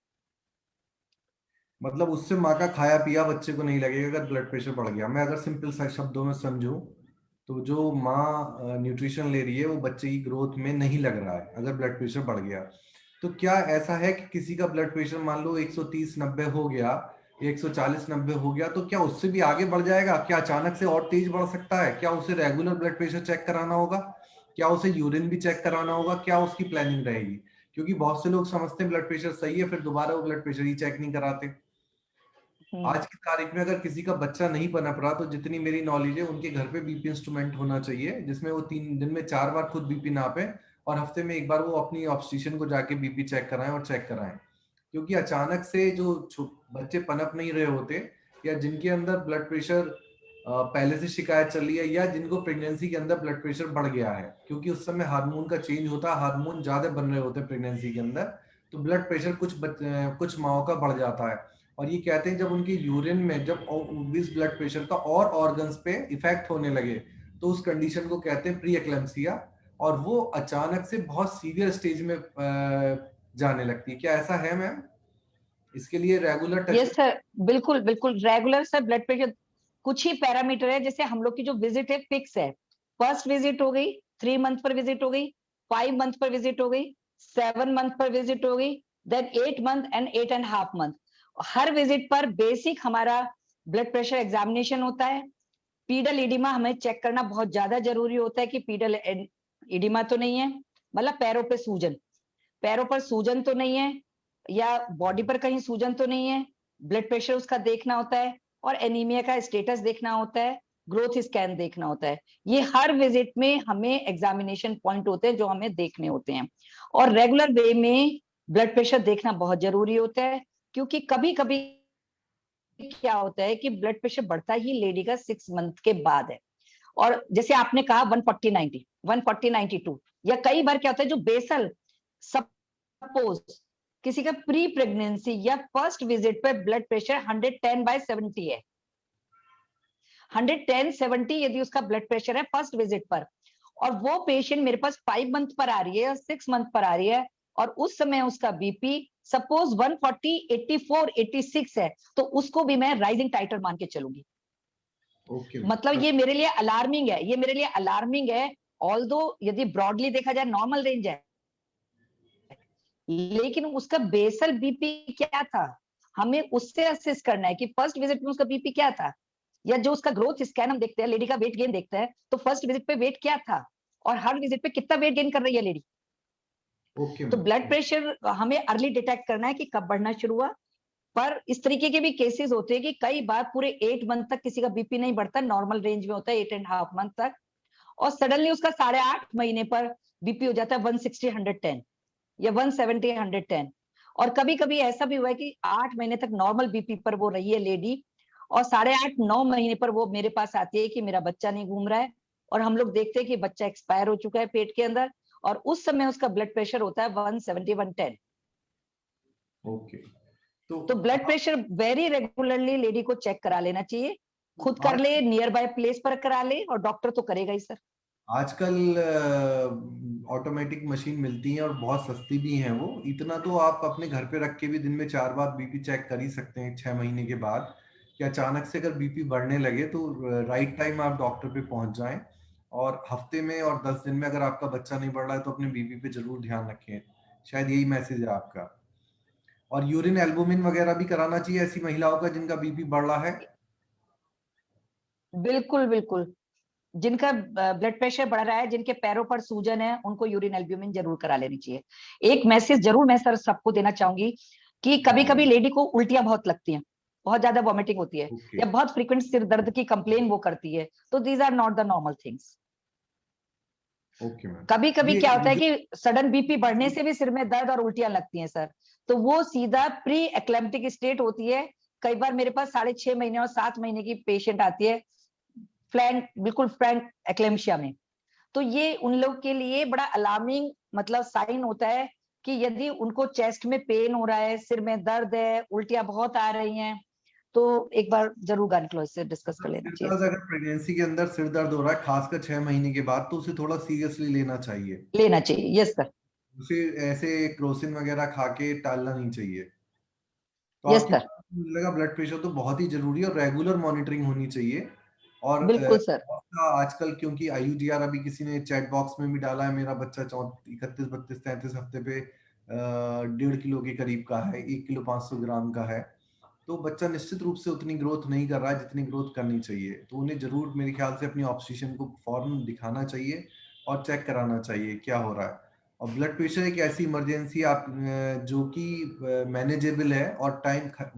मतलब उससे माँ का खाया पिया बच्चे को नहीं लगेगा अगर ब्लड प्रेशर बढ़ गया। मैं अगर सिंपल शब्दों में समझूं तो जो माँ न्यूट्रिशन ले रही है वो बच्चे की ग्रोथ में नहीं लग रहा है अगर ब्लड प्रेशर बढ़ गया। तो क्या ऐसा है कि किसी का ब्लड प्रेशर मान लो 130/90 हो गया, 140/90 हो गया, तो क्या उससे भी आगे बढ़ जाएगा? क्या अचानक से और तेज बढ़ सकता है? क्या उसे रेगुलर ब्लड प्रेशर चेक कराना होगा? क्या उसे यूरिन भी चेक कराना होगा? क्या उसकी प्लानिंग रहेगी? क्योंकि बहुत से लोग समझते हैं ब्लड प्रेशर सही है, फिर दोबारा वो ब्लड प्रेशर ही चेक नहीं कराते। हम्म। आज की तारीख में अगर किसी का बच्चा नहीं पनप रहा तो जितनी मेरी नॉलेज है उनके घर पे बीपी इंस्ट्रूमेंट होना चाहिए जिसमें वो 3 दिन में 4 बार खुद बीपी नापे और हफ्ते में 1 बार वो अपनी ऑब्स्टिशियन को जाके बीपी चेक कराएं और चेक कराएं। क्योंकि अचानक से जो बच्चे पनप नहीं रहे होते या जिनके अंदर ब्लड प्रेशर पहले से शिकायत चल रही है या जिनको प्रेगनेंसी के अंदर ब्लड प्रेशर बढ़ गया है, क्योंकि उस समय हार्मोन का चेंज होता है, हार्मोन ज्यादा बन रहे होते हैं प्रेगनेंसी के अंदर, तो ब्लड प्रेशर कुछ माओ का बढ़ जाता है। और ये कहते हैं जब उनके यूरिन में जब इस ब्लड प्रेशर का और ऑर्गन्स पे इफेक्ट होने लगे तो उस कंडीशन को कहते हैं प्री एक्लेम्सिया, और वो अचानक से बहुत सीवियर स्टेज में जाने लगती है। क्या ऐसा है मैम? इसके लिए रेगुलर टच यस सर, बिल्कुल बिल्कुल रेगुलर सर ब्लड प्रेशर कुछ ही पैरामीटर है। जैसे हम लोग की जो विजिट है फिक्स है, फर्स्ट विजिट हो गई, 3 मंथ पर विजिट हो गई, 5 मंथ पर विजिट हो गई, 7 मंथ पर विजिट हो गई, देन 8 मंथ एंड 8.5 मंथ। हर विजिट पर बेसिक हमारा ब्लड प्रेशर एग्जामिनेशन होता है। पीडल इडिमा हमें चेक करना बहुत ज्यादा जरूरी होता है कि पीडल इडिमा तो नहीं है, मतलब पैरों पे सूजन, पैरों पर सूजन तो नहीं है, या बॉडी पर कहीं सूजन तो नहीं है। ब्लड प्रेशर उसका देखना होता है, और एनीमिया का स्टेटस देखना होता है, ग्रोथ स्कैन देखना होता है। ये हर विजिट में हमें एग्जामिनेशन पॉइंट होते हैं जो हमें देखने होते हैं। और रेगुलर वे में ब्लड प्रेशर देखना बहुत जरूरी होता है, क्योंकि कभी कभी क्या होता है कि ब्लड प्रेशर बढ़ता ही लेडी का 6 मंथ के बाद है। और जैसे आपने कहा 140/90, 140/92, या कई बार क्या होता है जो बेसल, सपोज किसी का प्री प्रेगनेंसी या फर्स्ट विजिट पर ब्लड प्रेशर 110/70 है, 110/70 यदि उसका ब्लड प्रेशर है फर्स्ट विजिट पर, और वो पेशेंट मेरे पास 5 मंथ पर आ रही है और 6 मंथ पर आ रही है, और उस समय उसका बीपी सपोज 140/84, 86 है, तो उसको भी मैं राइजिंग टाइटर मान के चलूंगी। ओके। मतलब ये मेरे लिए अलार्मिंग है, ये मेरे लिए अलार्मिंग है। ऑल्दो यदि ब्रॉडली देखा जाए नॉर्मल रेंज है, लेकिन उसका बेसल बीपी क्या था, हमें उससे असेस करना है कि फर्स्ट विजिट में उसका बीपी क्या था। या जो उसका ग्रोथ स्कैन हम देखते हैं, लेडी का वेट गेन देखते हैं, तो फर्स्ट विजिट पे वेट क्या था, और हर विजिट पे कितना वेट गेन कर रही है लेडी। ओके तो ब्लड मैम। प्रेशर हमें अर्ली डिटेक्ट करना है कि कब बढ़ना शुरू हुआ। पर इस तरीके के भी केसेस होते हैं कि कई बार पूरे 8 मंथ तक किसी का बीपी नहीं बढ़ता, नॉर्मल रेंज में होता है 8.5 मंथ तक, और सडनली उसका 8.5 महीने पर बीपी हो जाता है 160/110 या 170/110। और कभी कभी ऐसा भी हुआ है कि 8 महीने तक नॉर्मल बीपी पर वो रही है लेडी, और 8.5-9 महीने पर वो मेरे पास आती है कि मेरा बच्चा नहीं घूम रहा है, और हम लोग देखते हैं कि बच्चा एक्सपायर हो चुका है पेट के अंदर, और उस समय उसका ब्लड प्रेशर होता है 170/110। ओके। तो blood pressure very regularly lady को चेक करा लेना चाहिए, खुद कर आज ले, नियर बाय प्लेस पर करा ले, और डॉक्टर तो करेगा ही सर। आजकल ऑटोमेटिक मशीन मिलती हैं और बहुत सस्ती भी हैं वो। इतना तो आप अपने घर पे रख के भी दिन में 4 बार बीपी चेक कर ही सकते हैं 6 महीने के बाद, कि अचानक से अगर बीपी बढ़ने लगे तो राइट टाइम आप डॉक्टर पे पहुंच जाएं। और हफ्ते में और 10 दिन में अगर आपका बच्चा नहीं बढ़ रहा है तो अपने बीपी पे जरूर ध्यान रखें। शायद यही मैसेज है आपका। और यूरिन एल्बुमिन वगैरह भी कराना चाहिए ऐसी महिलाओं का जिनका बीपी बढ़ रहा है। बिल्कुल बिल्कुल, जिनका ब्लड प्रेशर बढ़ रहा है, जिनके पैरों पर सूजन है, उनको यूरिन एल्ब्यूमिन जरूर करा लेनी चाहिए। एक मैसेज जरूर मैं सर सबको देना चाहूंगी कि कभी कभी लेडी को उल्टियां बहुत लगती हैं, बहुत ज्यादा वॉमिटिंग होती है, ओके या बहुत फ्रीक्वेंट सिर दर्द की कंप्लेन वो करती है, तो these are not the normal things. Okay ma'am. कभी कभी क्या होता है जो कि सडन बीपी बढ़ने से भी सिर में दर्द और उल्टियां लगती हैं सर, तो वो सीधा प्री एक्लेम्प्टिक स्टेट होती है। कई बार मेरे पास 6.5 महीने और 7 महीने की पेशेंट आती है बिल्कुल फ्रैंक एक्लेम्शिया में। तो ये उन लोग के लिए बड़ा अलार्मिंग मतलब साइन होता है कि यदि उनको चेस्ट में पेन हो रहा है, सिर में दर्द है, उल्टियां बहुत आ रही हैं, तो एक बार जरूर गायनेकोलॉजिस्ट से डिस्कस कर लेना सिर चाहिए दर्द सर। अगर प्रेगनेंसी के अंदर सिर दर्द हो रहा है खासकर 6 महीने के बाद, तो उसे थोड़ा सीरियसली लेना चाहिए। लेना चाहिए, यस सर। उसे ऐसे क्रोसिन वगैरह खा के टालना नहीं चाहिए। तो यस आपकी सर। बात से मुझे लगा ब्लड प्रेशर तो बहुत ही जरूरी है और रेगुलर मॉनिटरिंग होनी चाहिए। और बिल्कुल सर। आजकल क्योंकि IUDR अभी किसी ने चैट बॉक्स में भी डाला है, मेरा बच्चा 31 32 33 हफ्ते पे 1.5 किलो के करीब का है, 1 किलो 500 ग्राम का है। तो बच्चा निश्चित रूप से उतनी ग्रोथ नहीं कर रहा है जितनी ग्रोथ करनी चाहिए। तो उन्हें जरूर मेरे ख्याल से अपनी ऑब्स्टेट्रिशियन को फौरन दिखाना चाहिए और चेक कराना चाहिए क्या हो रहा है। और ब्लड प्रेशर एक ऐसी इमरजेंसी आप जो कि मैनेजेबल है और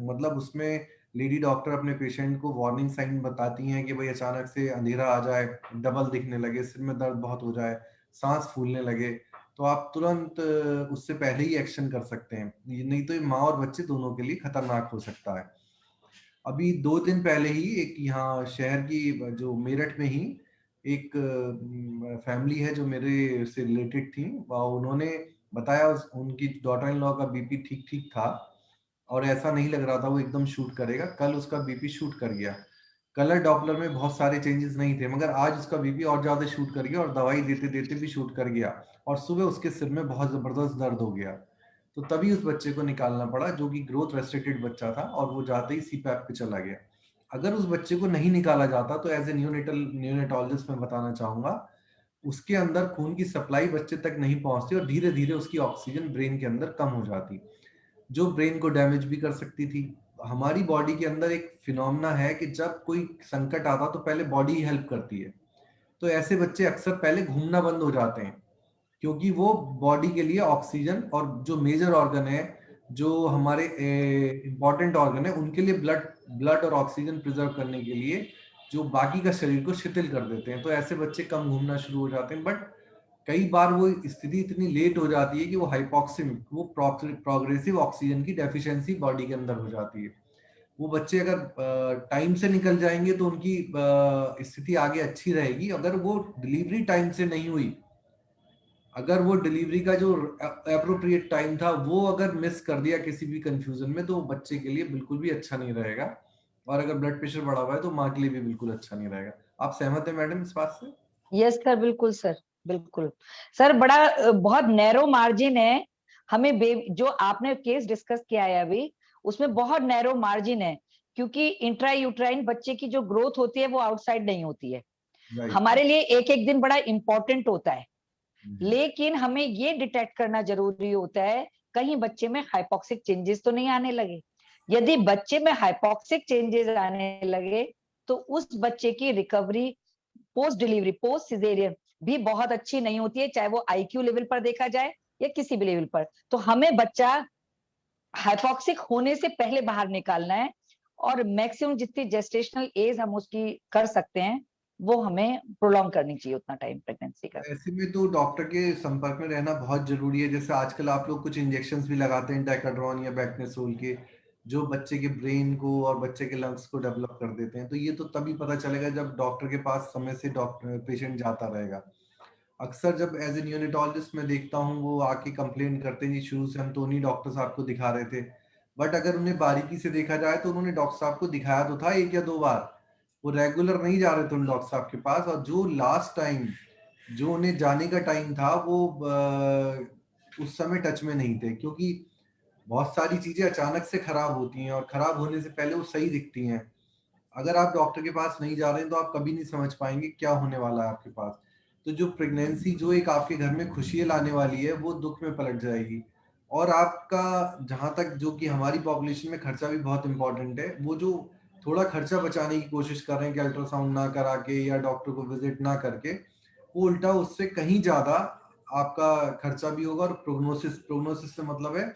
मतलब उसमें लेडी डॉक्टर अपने पेशेंट को वार्निंग साइन बताती हैं कि भाई अचानक से अंधेरा आ जाए, डबल दिखने लगे, सिर में दर्द बहुत हो जाए, सांस फूलने लगे, तो आप तुरंत उससे पहले ही एक्शन कर सकते हैं। ये नहीं तो ये माँ और बच्चे दोनों के लिए खतरनाक हो सकता है। अभी 2 दिन पहले ही एक यहाँ शहर की जो मेरठ में ही एक फैमिली है जो मेरे से रिलेटेड थी, उन्होंने बताया उनकी डॉटर इन लॉ का बीपी ठीक ठीक था और ऐसा नहीं लग रहा था वो एकदम शूट करेगा। कल उसका बीपी शूट कर गया। कलर डॉपलर में बहुत सारे चेंजेस नहीं थे, मगर आज उसका बीपी और ज्यादा शूट कर गया और दवाई देते देते भी शूट कर गया। और सुबह उसके सिर में बहुत जबरदस्त दर्द हो गया। तो तभी उस बच्चे को निकालना पड़ा जो कि ग्रोथ रेस्ट्रिक्टेड बच्चा था और वो जाते ही CPAP पे चला गया। अगर उस बच्चे को नहीं निकाला जाता तो एज ए न्यूनेटोलॉजिस्ट मैं बताना चाहूंगा, उसके अंदर खून की सप्लाई बच्चे तक नहीं पहुंचती और धीरे धीरे उसकी ऑक्सीजन ब्रेन के अंदर कम हो जाती, जो ब्रेन को डैमेज भी कर सकती थी। हमारी बॉडी के अंदर एक फिनोमेना है कि जब कोई संकट आता तो पहले बॉडी ही हेल्प करती है। तो ऐसे बच्चे अक्सर पहले घूमना बंद हो जाते हैं क्योंकि वो बॉडी के लिए ऑक्सीजन और जो मेजर ऑर्गन है, जो हमारे इंपॉर्टेंट ऑर्गन है, उनके लिए ब्लड ब्लड और ऑक्सीजन प्रिजर्व करने के लिए जो बाकी का शरीर को शिथिल कर देते हैं। तो ऐसे बच्चे कम घूमना शुरू हो जाते हैं। बट कई बार वो स्थिति इतनी लेट हो जाती है कि वो हाइपॉक्सिमिक, वो प्रोग्रेसिव ऑक्सीजन की डेफिशिएंसी बॉडी के अंदर हो जाती है। वो बच्चे अगर टाइम से निकल जाएंगे तो उनकी स्थिति आगे अच्छी रहेगी। अगर वो डिलीवरी टाइम से नहीं हुई, अगर वो डिलीवरी का जो अप्रोप्रिएट टाइम था वो अगर मिस कर दिया किसी भी कंफ्यूजन में, तो बच्चे के लिए बिल्कुल भी अच्छा नहीं रहेगा। और अगर ब्लड प्रेशर बढ़ा हुआ है तो माँ के लिए भी बिल्कुल अच्छा नहीं रहेगा। आप सहमत हैं मैडम इस बात से? यस सर, बिल्कुल सर, बिल्कुल। सर बड़ा बहुत नैरो मार्जिन है हमें जो आपने केस डिस्कस किया है अभी, उसमें बहुत नैरो मार्जिन है, क्योंकि इंट्रा यूट्राइन बच्चे की जो ग्रोथ होती है वो आउटसाइड नहीं होती है। राइट। हमारे लिए एक एक दिन बड़ा इंपॉर्टेंट होता है, लेकिन हमें ये डिटेक्ट करना जरूरी होता है कहीं बच्चे में हाइपोक्सिक चेंजेस तो नहीं आने लगे। यदि बच्चे में हाइपोक्सिक चेंजेस आने लगे तो उस बच्चे की recovery post delivery, post caesarean भी बहुत अच्छी नहीं होती है, चाहे वो IQ लेवल पर देखा जाए या किसी भी लेवल पर। तो हमें बच्चा हाइपोक्सिक होने से पहले बाहर निकालना है, और मैक्सिमम जितनी जेस्टेशनल एज हम उसकी कर सकते हैं वो हमें प्रोलॉन्ग करनी चाहिए उतना टाइम प्रेगनेंसी का। ऐसे में तो डॉक्टर के संपर्क में रहना बहुत जरूरी है। जैसे आजकल आप लोग कुछ इंजेक्शंस भी लगाते हैं डेकाड्रॉन या बेक्नेसोल के, जो बच्चे के ब्रेन को और बच्चे के लंग्स को डेवलप कर देते हैं। तो ये तो तभी पता चलेगा जब डॉक्टर के पास समय से डॉक्टर पेशेंट जाता रहेगा। अक्सर जब एज ए न्यूनेटोलॉजिस्ट मैं देखता हूँ वो आके कंप्लेन करते हैं जी शुरू से हम तो उन्हीं डॉक्टर साहब को दिखा रहे थे, बट अगर उन्हें बारीकी से देखा जाए तो उन्होंने डॉक्टर साहब को दिखाया तो था 1 या 2 बार, वो रेगुलर नहीं जा रहे थे उन डॉक्टर साहब के पास। और जो लास्ट टाइम जो उन्हें जाने का टाइम था वो उस समय टच में नहीं थे, क्योंकि बहुत सारी चीजें अचानक से खराब होती हैं और खराब होने से पहले वो सही दिखती हैं। अगर आप डॉक्टर के पास नहीं जा रहे हैं तो आप कभी नहीं समझ पाएंगे क्या होने वाला है आपके पास। तो जो प्रेगनेंसी जो एक आपके घर में खुशियां लाने वाली है वो दुख में पलट जाएगी। और आपका, जहां तक जो कि हमारी पॉपुलेशन में खर्चा भी बहुत इंपॉर्टेंट है, वो जो थोड़ा खर्चा बचाने की कोशिश कर रहे हैं कि अल्ट्रासाउंड ना करा के या डॉक्टर को विजिट ना करके, वो उल्टा उससे कहीं ज्यादा आपका खर्चा भी होगा। और प्रोग्नोसिस प्रोग्नोसिस से मतलब है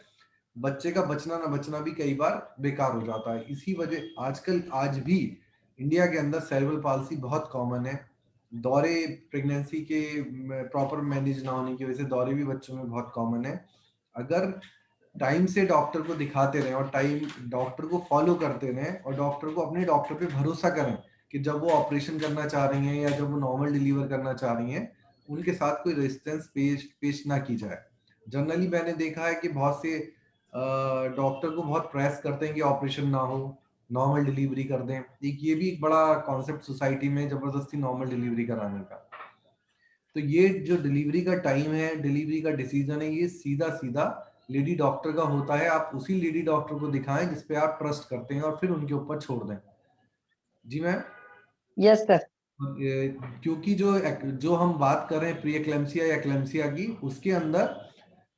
बच्चे का बचना ना बचना भी कई बार बेकार हो जाता है। इसी वजह आजकल आज भी इंडिया के अंदर सेरेब्रल पाल्सी बहुत कॉमन है। दौरे प्रेगनेंसी के प्रॉपर मैनेज ना होने की वजह से दौरे भी बच्चों में बहुत कॉमन है। अगर टाइम से डॉक्टर को दिखाते रहें और टाइम डॉक्टर को फॉलो करते रहें और डॉक्टर को अपने डॉक्टर पे भरोसा करें कि जब वो ऑपरेशन करना चाह रही हैं या जब वो नॉर्मल डिलीवर करना चाह रही हैं, उनके साथ कोई रेजिस्टेंस पेश ना की जाए। जनरली मैंने देखा है कि बहुत से डॉक्टर को बहुत प्रेस करते हैं कि ऑपरेशन ना हो, नॉर्मल डिलीवरी कर दें। एक ये भी एक बड़ा कॉन्सेप्ट सोसाइटी में जबरदस्ती नॉर्मल डिलीवरी कराने का। तो ये जो डिलीवरी का टाइम है, डिलीवरी का डिसीजन है, ये सीधा सीधा लेडी डॉक्टर का होता है। आप उसी लेडी डॉक्टर को दिखाएं जिसपे आप ट्रस्ट करते हैं और फिर उनके ऊपर छोड़ दें। जी मैम। Yes sir. क्योंकि जो जो हम बात कर रहे हैं प्री एक्लेम्सिया या एक्लेम्सिया की, उसके अंदर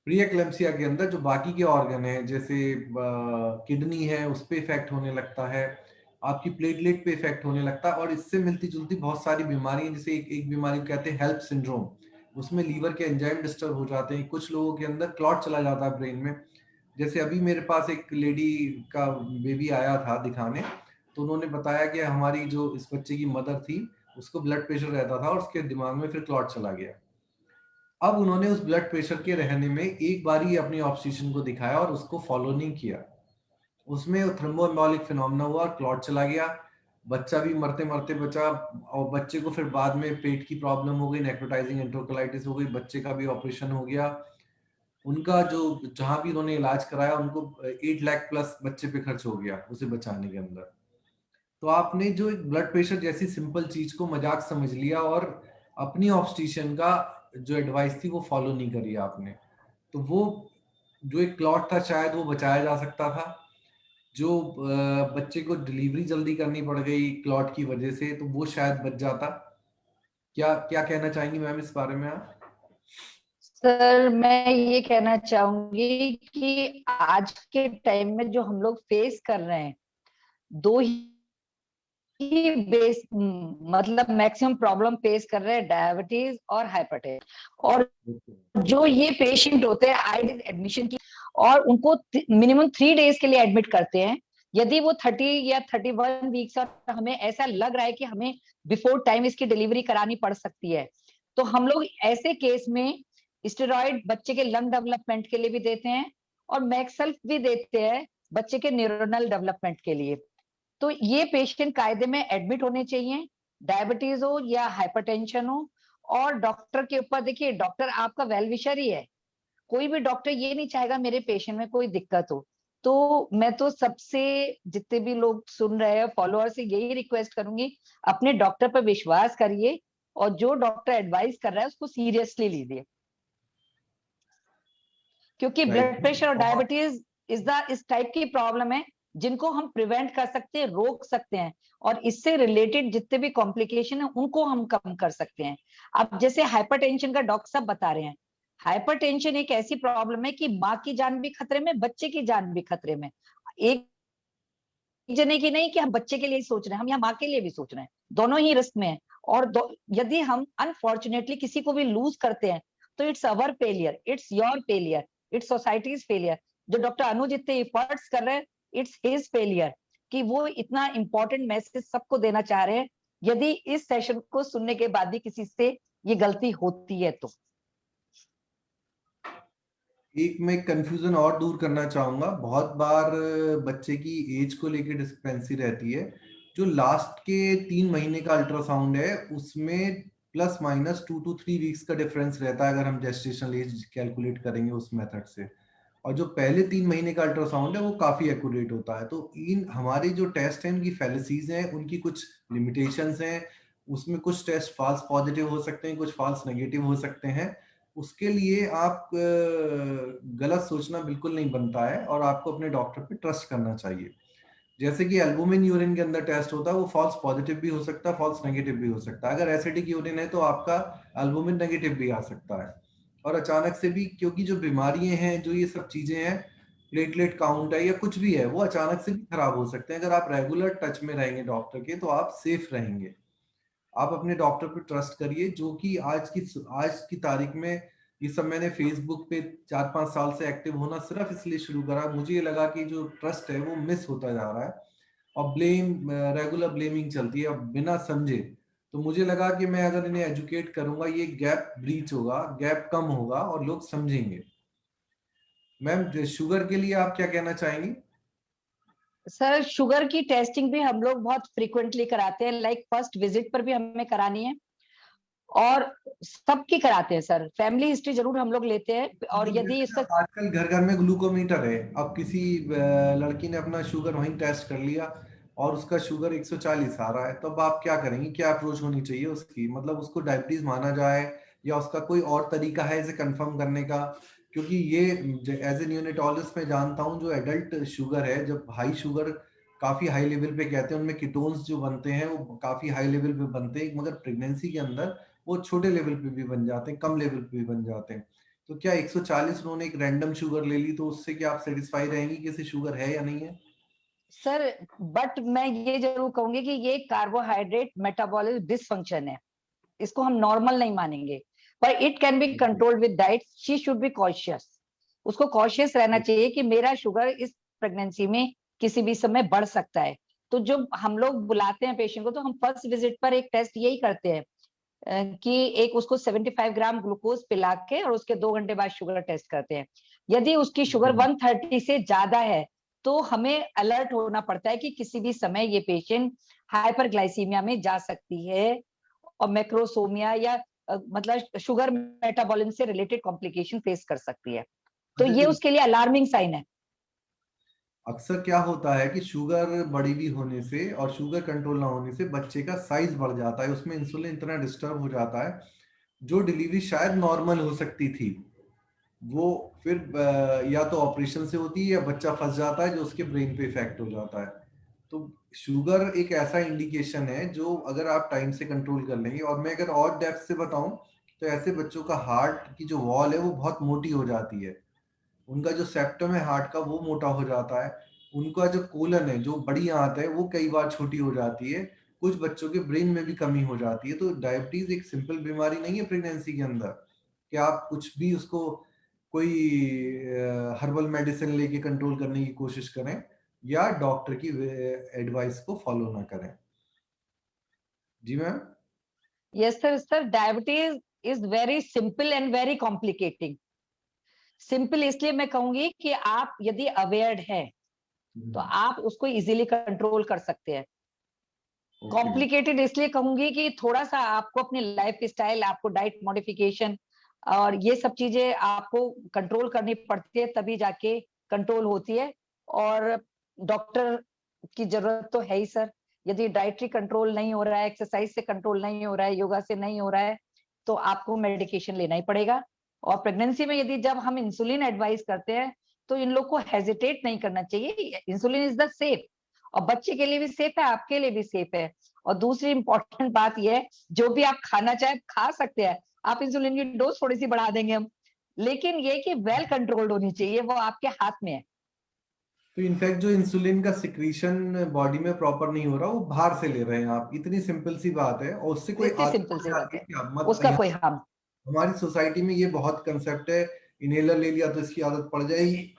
प्री एक्लेम्सिया के अंदर जो बाकी के ऑर्गन है जैसे किडनी है उस पे इफेक्ट होने लगता है, आपकी प्लेटलेट पे इफेक्ट होने लगता है। और इससे मिलती जुलती बहुत सारी बीमारियां, जैसे एक बीमारी को कहते हैं हेल्प सिंड्रोम, उसमें लीवर के एंजाइम डिस्टर्ब हो जाते हैं। कुछ लोगों के अंदर क्लॉट चला जाता है ब्रेन में। जैसे अभी मेरे पास एक लेडी का बेबी आया था दिखाने, तो उन्होंने बताया कि हमारी जो इस बच्चे की मदर थी उसको ब्लड प्रेशर रहता था और उसके दिमाग में फिर क्लॉट चला गया। अब उन्होंने उस ब्लड प्रेशर के रहने में एक बार ही अपनी ऑब्स्टेट्रिशियन को दिखाया और उसको फॉलो नहीं किया। उसमें थ्रोम्बोएम्बोलिक फिनोमेना हुआ और क्लॉट चला गया। बच्चा भी मरते मरते बचा। और बच्चे को फिर बाद में पेट की प्रॉब्लम हो गई, नेक्रोटाइजिंग एंटरकोलाइटिस हो गई, बच्चे का भी ऑपरेशन हो गया। उनका जो जहां भी उन्होंने इलाज कराया उनको 8 लाख प्लस बच्चे पे खर्च हो गया उसे बचाने के अंदर। तो आपने जो एक ब्लड प्रेशर जैसी सिंपल चीज को मजाक समझ लिया और अपनी ऑब्स्टेट्रिशियन का जो एडवाइस थी वो फॉलो नहीं करी आपने। तो वो जो एक क्लॉट था शायद वो बचाया जा सकता था। जो बच्चे को डिलीवरी जल्दी करनी पड़ गई क्लॉट की वजह से, तो वो शायद बच जाता। क्या क्या कहना चाहेंगी मैम इस बारे में आप? सर मैं ये कहना चाहूंगी कि आज के टाइम में जो हम लोग फेस कर रहे हैं, दो ही बेस मतलब मैक्सिमम प्रॉब्लम फेस कर रहे हैं, डायबिटीज और हाइपरटेंशन। और जो ये पेशेंट होते हैं आईडी एडमिशन की, और उनको मिनिमम 3 डेज के लिए एडमिट करते हैं। यदि वो 30 या 31 वीक्स और हमें ऐसा लग रहा है कि हमें बिफोर टाइम इसकी डिलीवरी करानी पड़ सकती है, तो हम लोग ऐसे केस में स्टेरॉइड बच्चे के लंग डेवलपमेंट के लिए भी देते हैं और मैक्सल्फ भी देते हैं बच्चे के न्यूरोनल डेवलपमेंट के लिए। तो ये पेशेंट कायदे में एडमिट होने चाहिए, डायबिटीज हो या हाइपरटेंशन हो। और डॉक्टर के ऊपर देखिए, डॉक्टर आपका वेल विशर ही है। कोई भी डॉक्टर ये नहीं चाहेगा मेरे पेशेंट में कोई दिक्कत हो। तो मैं तो सबसे, जितने भी लोग सुन रहे हैं फॉलोअर से यही रिक्वेस्ट करूंगी, अपने डॉक्टर पर विश्वास करिए और जो डॉक्टर एडवाइस कर रहा है उसको सीरियसली लीजिए। क्योंकि ब्लड प्रेशर और बहुत डायबिटीज इस टाइप की प्रॉब्लम है जिनको हम प्रिवेंट कर सकते हैं, रोक सकते हैं, और इससे रिलेटेड जितने भी कॉम्प्लिकेशन है उनको हम कम कर सकते हैं। अब जैसे हाइपरटेंशन का डॉक्टर साहब बता रहे हैं, हाइपरटेंशन एक ऐसी प्रॉब्लम है कि माँ की जान भी खतरे में, बच्चे की जान भी खतरे में। एक जने की नहीं कि हम बच्चे के लिए ही सोच रहे हैं, हम यहाँ माँ के लिए भी सोच रहे हैं, दोनों ही रिस्क में है। और यदि हम अनफॉर्चुनेटली किसी को भी लूज करते हैं तो it's our failure, it's your failure, it's societies failure. जो डॉक्टर अनुज इतने एफर्ट्स कर रहे हैं, इट्स हिज फेलियर कि वो इतना इंपॉर्टेंट मैसेज सबको देना चाह रहे हैं। यदि इस सेशन को सुनने के बाद भी किसी से ये गलती होती है तो एक मैं कंफ्यूजन और दूर करना चाहूंगा। बहुत बार बच्चे की एज को लेकर डिस्क्रिपेंसी रहती है। जो लास्ट के 3 महीने का अल्ट्रासाउंड है उसमें ±2 to 3 वीक्स का डिफरेंस रहता है अगर हम जेस्टेशनल एज कैलकुलेट करेंगे उस मेथड से। और जो पहले 3 महीने का अल्ट्रासाउंड है वो काफी एक्यूरेट होता है। तो इन हमारे जो टेस्ट हैं उनकी फैलेसीज हैं, उनकी कुछ लिमिटेशंस हैं, उसमें कुछ टेस्ट फॉल्स पॉजिटिव हो सकते हैं, कुछ फॉल्स नेगेटिव हो सकते हैं। उसके लिए आप गलत सोचना बिल्कुल नहीं बनता है और आपको अपने डॉक्टर पे ट्रस्ट करना चाहिए। जैसे कि एल्बुमिन यूरिन के अंदर टेस्ट होता है, वो फॉल्स पॉजिटिव भी हो सकता है, फॉल्स नेगेटिव भी हो सकता है। अगर एसिडिक यूरिन है तो आपका एल्बुमिन नेगेटिव भी आ सकता है। और अचानक से भी, क्योंकि जो बीमारियां हैं, जो ये सब चीजें हैं, प्लेटलेट काउंट है या कुछ भी है, वो अचानक से भी खराब हो सकते हैं। अगर आप रेगुलर टच में रहेंगे डॉक्टर के तो आप सेफ रहेंगे। आप अपने डॉक्टर पे ट्रस्ट करिए, जो कि आज की तारीख में, ये सब मैंने फेसबुक पे 4-5 साल से एक्टिव होना सिर्फ इसलिए शुरू करा, मुझे ये लगा कि जो ट्रस्ट है वो मिस होता जा रहा है और रेगुलर ब्लेमिंग चलती है अब बिना समझे। तो मुझे लगा कि मैं अगर इन्हें एजुकेट करूंगा, ये गैप ब्रीच होगा, गैप कम होगा और लोग समझेंगे। मैम, शुगर के लिए आप क्या कहना चाहेंगी? सर शुगर की टेस्टिंग भी हम लोग बहुत फ्रीक्वेंटली कराते हैं, लाइक फर्स्ट विजिट पर भी हमें करानी है और सबकी कराते हैं सर। फैमिली हिस्ट्री जरूर हम लोग लेते हैं और मतलब यदि जैसे ना, इसका आजकल घर घर में ग्लूकोमीटर है। अब किसी लड़की ने अपना शुगर वहीं टेस्ट कर लिया और उसका शुगर 140 आ रहा है, तो अब आप क्या करेंगे? क्या अप्रोच होनी चाहिए उसकी? मतलब उसको डायबिटीज माना जाए या उसका कोई और तरीका है इसे कंफर्म करने का? क्योंकि ये एज ए न्यूनेटोलॉजिस्ट मैं जानता हूँ, जो एडल्ट शुगर है, जब हाई शुगर काफी हाई लेवल पे कहते हैं, उनमें कीटोन्स जो बनते हैं वो काफी हाई लेवल पे बनते हैं, मगर प्रेगनेंसी के अंदर वो छोटे लेवल पे भी बन जाते हैं, कम लेवल पे भी बन जाते हैं। तो क्या 140 उन्होंने एक रैंडम शुगर ले ली, तो उससे क्या आप सेटिस्फाई रहेंगी कि इसे शुगर है या नहीं है? सर, बट मैं ये जरूर कहूंगी कि ये कार्बोहाइड्रेट मेटाबॉलिज्म डिसफंक्शन है, इसको हम नॉर्मल नहीं मानेंगे, पर it can be controlled with diet. She should be cautious, उसको कॉशियस रहना चाहिए कि मेरा शुगर इस प्रेगनेंसी में किसी भी समय बढ़ सकता है। तो जो हम लोग बुलाते हैं पेशेंट को, तो हम फर्स्ट विजिट पर एक टेस्ट यही करते हैं कि एक उसको 75 ग्राम ग्लूकोज पिला के और उसके 2 घंटे बाद शुगर टेस्ट करते हैं। यदि उसकी शुगर 130 से ज्यादा है तो हमें अलर्ट होना पड़ता है कि किसी भी समय ये पेशेंट हाइपरग्लाइसीमिया में जा सकती है और मैक्रोसोमिया या मतलब शुगर मेटाबॉलिज्म से रिलेटेड कॉम्प्लिकेशन फेस कर सकती है। तो अच्छा ये जी, उसके लिए अलार्मिंग साइन है। अक्सर क्या होता है कि शुगर बड़ी भी होने से और शुगर कंट्रोल ना होने से बच्चे का साइज बढ़ जाता है, उसमें इंसुलिन इतना डिस्टर्ब हो जाता है, जो डिलीवरी शायद नॉर्मल हो सकती थी, वो फिर या तो ऑपरेशन से होती है या बच्चा फंस जाता है, जो उसके ब्रेन पे इफेक्ट हो जाता है। तो शुगर एक ऐसा इंडिकेशन है जो अगर आप टाइम से कंट्रोल कर लेंगे, और मैं अगर और डेप्थ से बताऊं, तो ऐसे बच्चों का हार्ट की जो वॉल है वो बहुत मोटी हो जाती है, उनका जो सेप्टम है हार्ट का वो मोटा हो जाता है, उनका जो कोलन है, जो बड़ी आंत है, वो कई बार छोटी हो जाती है, कुछ बच्चों के ब्रेन में भी कमी हो जाती है। तो डायबिटीज एक सिंपल बीमारी नहीं है प्रेगनेंसी के अंदर कि आप कुछ भी उसको कोई हर्बल मेडिसिन लेके कंट्रोल करने की कोशिश करें या डॉक्टर की एडवाइस को फॉलो ना करें। जी ma'am. Yes sir. Sir diabetes is very simple and very complicating. Simple इसलिए मैं कहूंगी कि आप यदि अवेयर्ड हैं तो आप उसको इजीली कंट्रोल कर सकते हैं। ओके। कॉम्प्लिकेटेड इसलिए कहूंगी कि थोड़ा सा आपको अपनी लाइफ स्टाइल, आपको डाइट मॉडिफिकेशन और ये सब चीजें आपको कंट्रोल करनी पड़ती है, तभी जाके कंट्रोल होती है। और डॉक्टर की जरूरत तो है ही सर। यदि डाइटरी कंट्रोल नहीं हो रहा है, एक्सरसाइज से कंट्रोल नहीं हो रहा है, योगा से नहीं हो रहा है, तो आपको मेडिकेशन लेना ही पड़ेगा। और प्रेगनेंसी में यदि जब हम इंसुलिन एडवाइस करते हैं तो इन लोग को हेजिटेट नहीं करना चाहिए। इंसुलिन इज द सेफ, और बच्चे के लिए भी सेफ है, आपके लिए भी सेफ है। और दूसरी इंपॉर्टेंट बात यह है, जो भी आप खाना चाहे खा सकते हैं, आप इंसुलिन की डोज थोड़ी सी बढ़ा देंगे हम, लेकिन ये कि वेल कंट्रोल्ड होनी चाहिए, वो आपके हाथ में है। तो इनफैक्ट जो इंसुलिन का सिक्रीशन बॉडी में प्रॉपर नहीं हो रहा, वो बाहर से ले रहे हैं आप, इतनी सिंपल सी बात है, और उससे कोई इतनी आदत सिंपल पड़ सी बात जाती है है, क्या? मत उसका यहाँ कोई हार्म। हमारी सोसाइटी में ये बहुत कंसेप्ट है, इनहेलर ले लिया तो इसकी आदत पड़ जाएगी।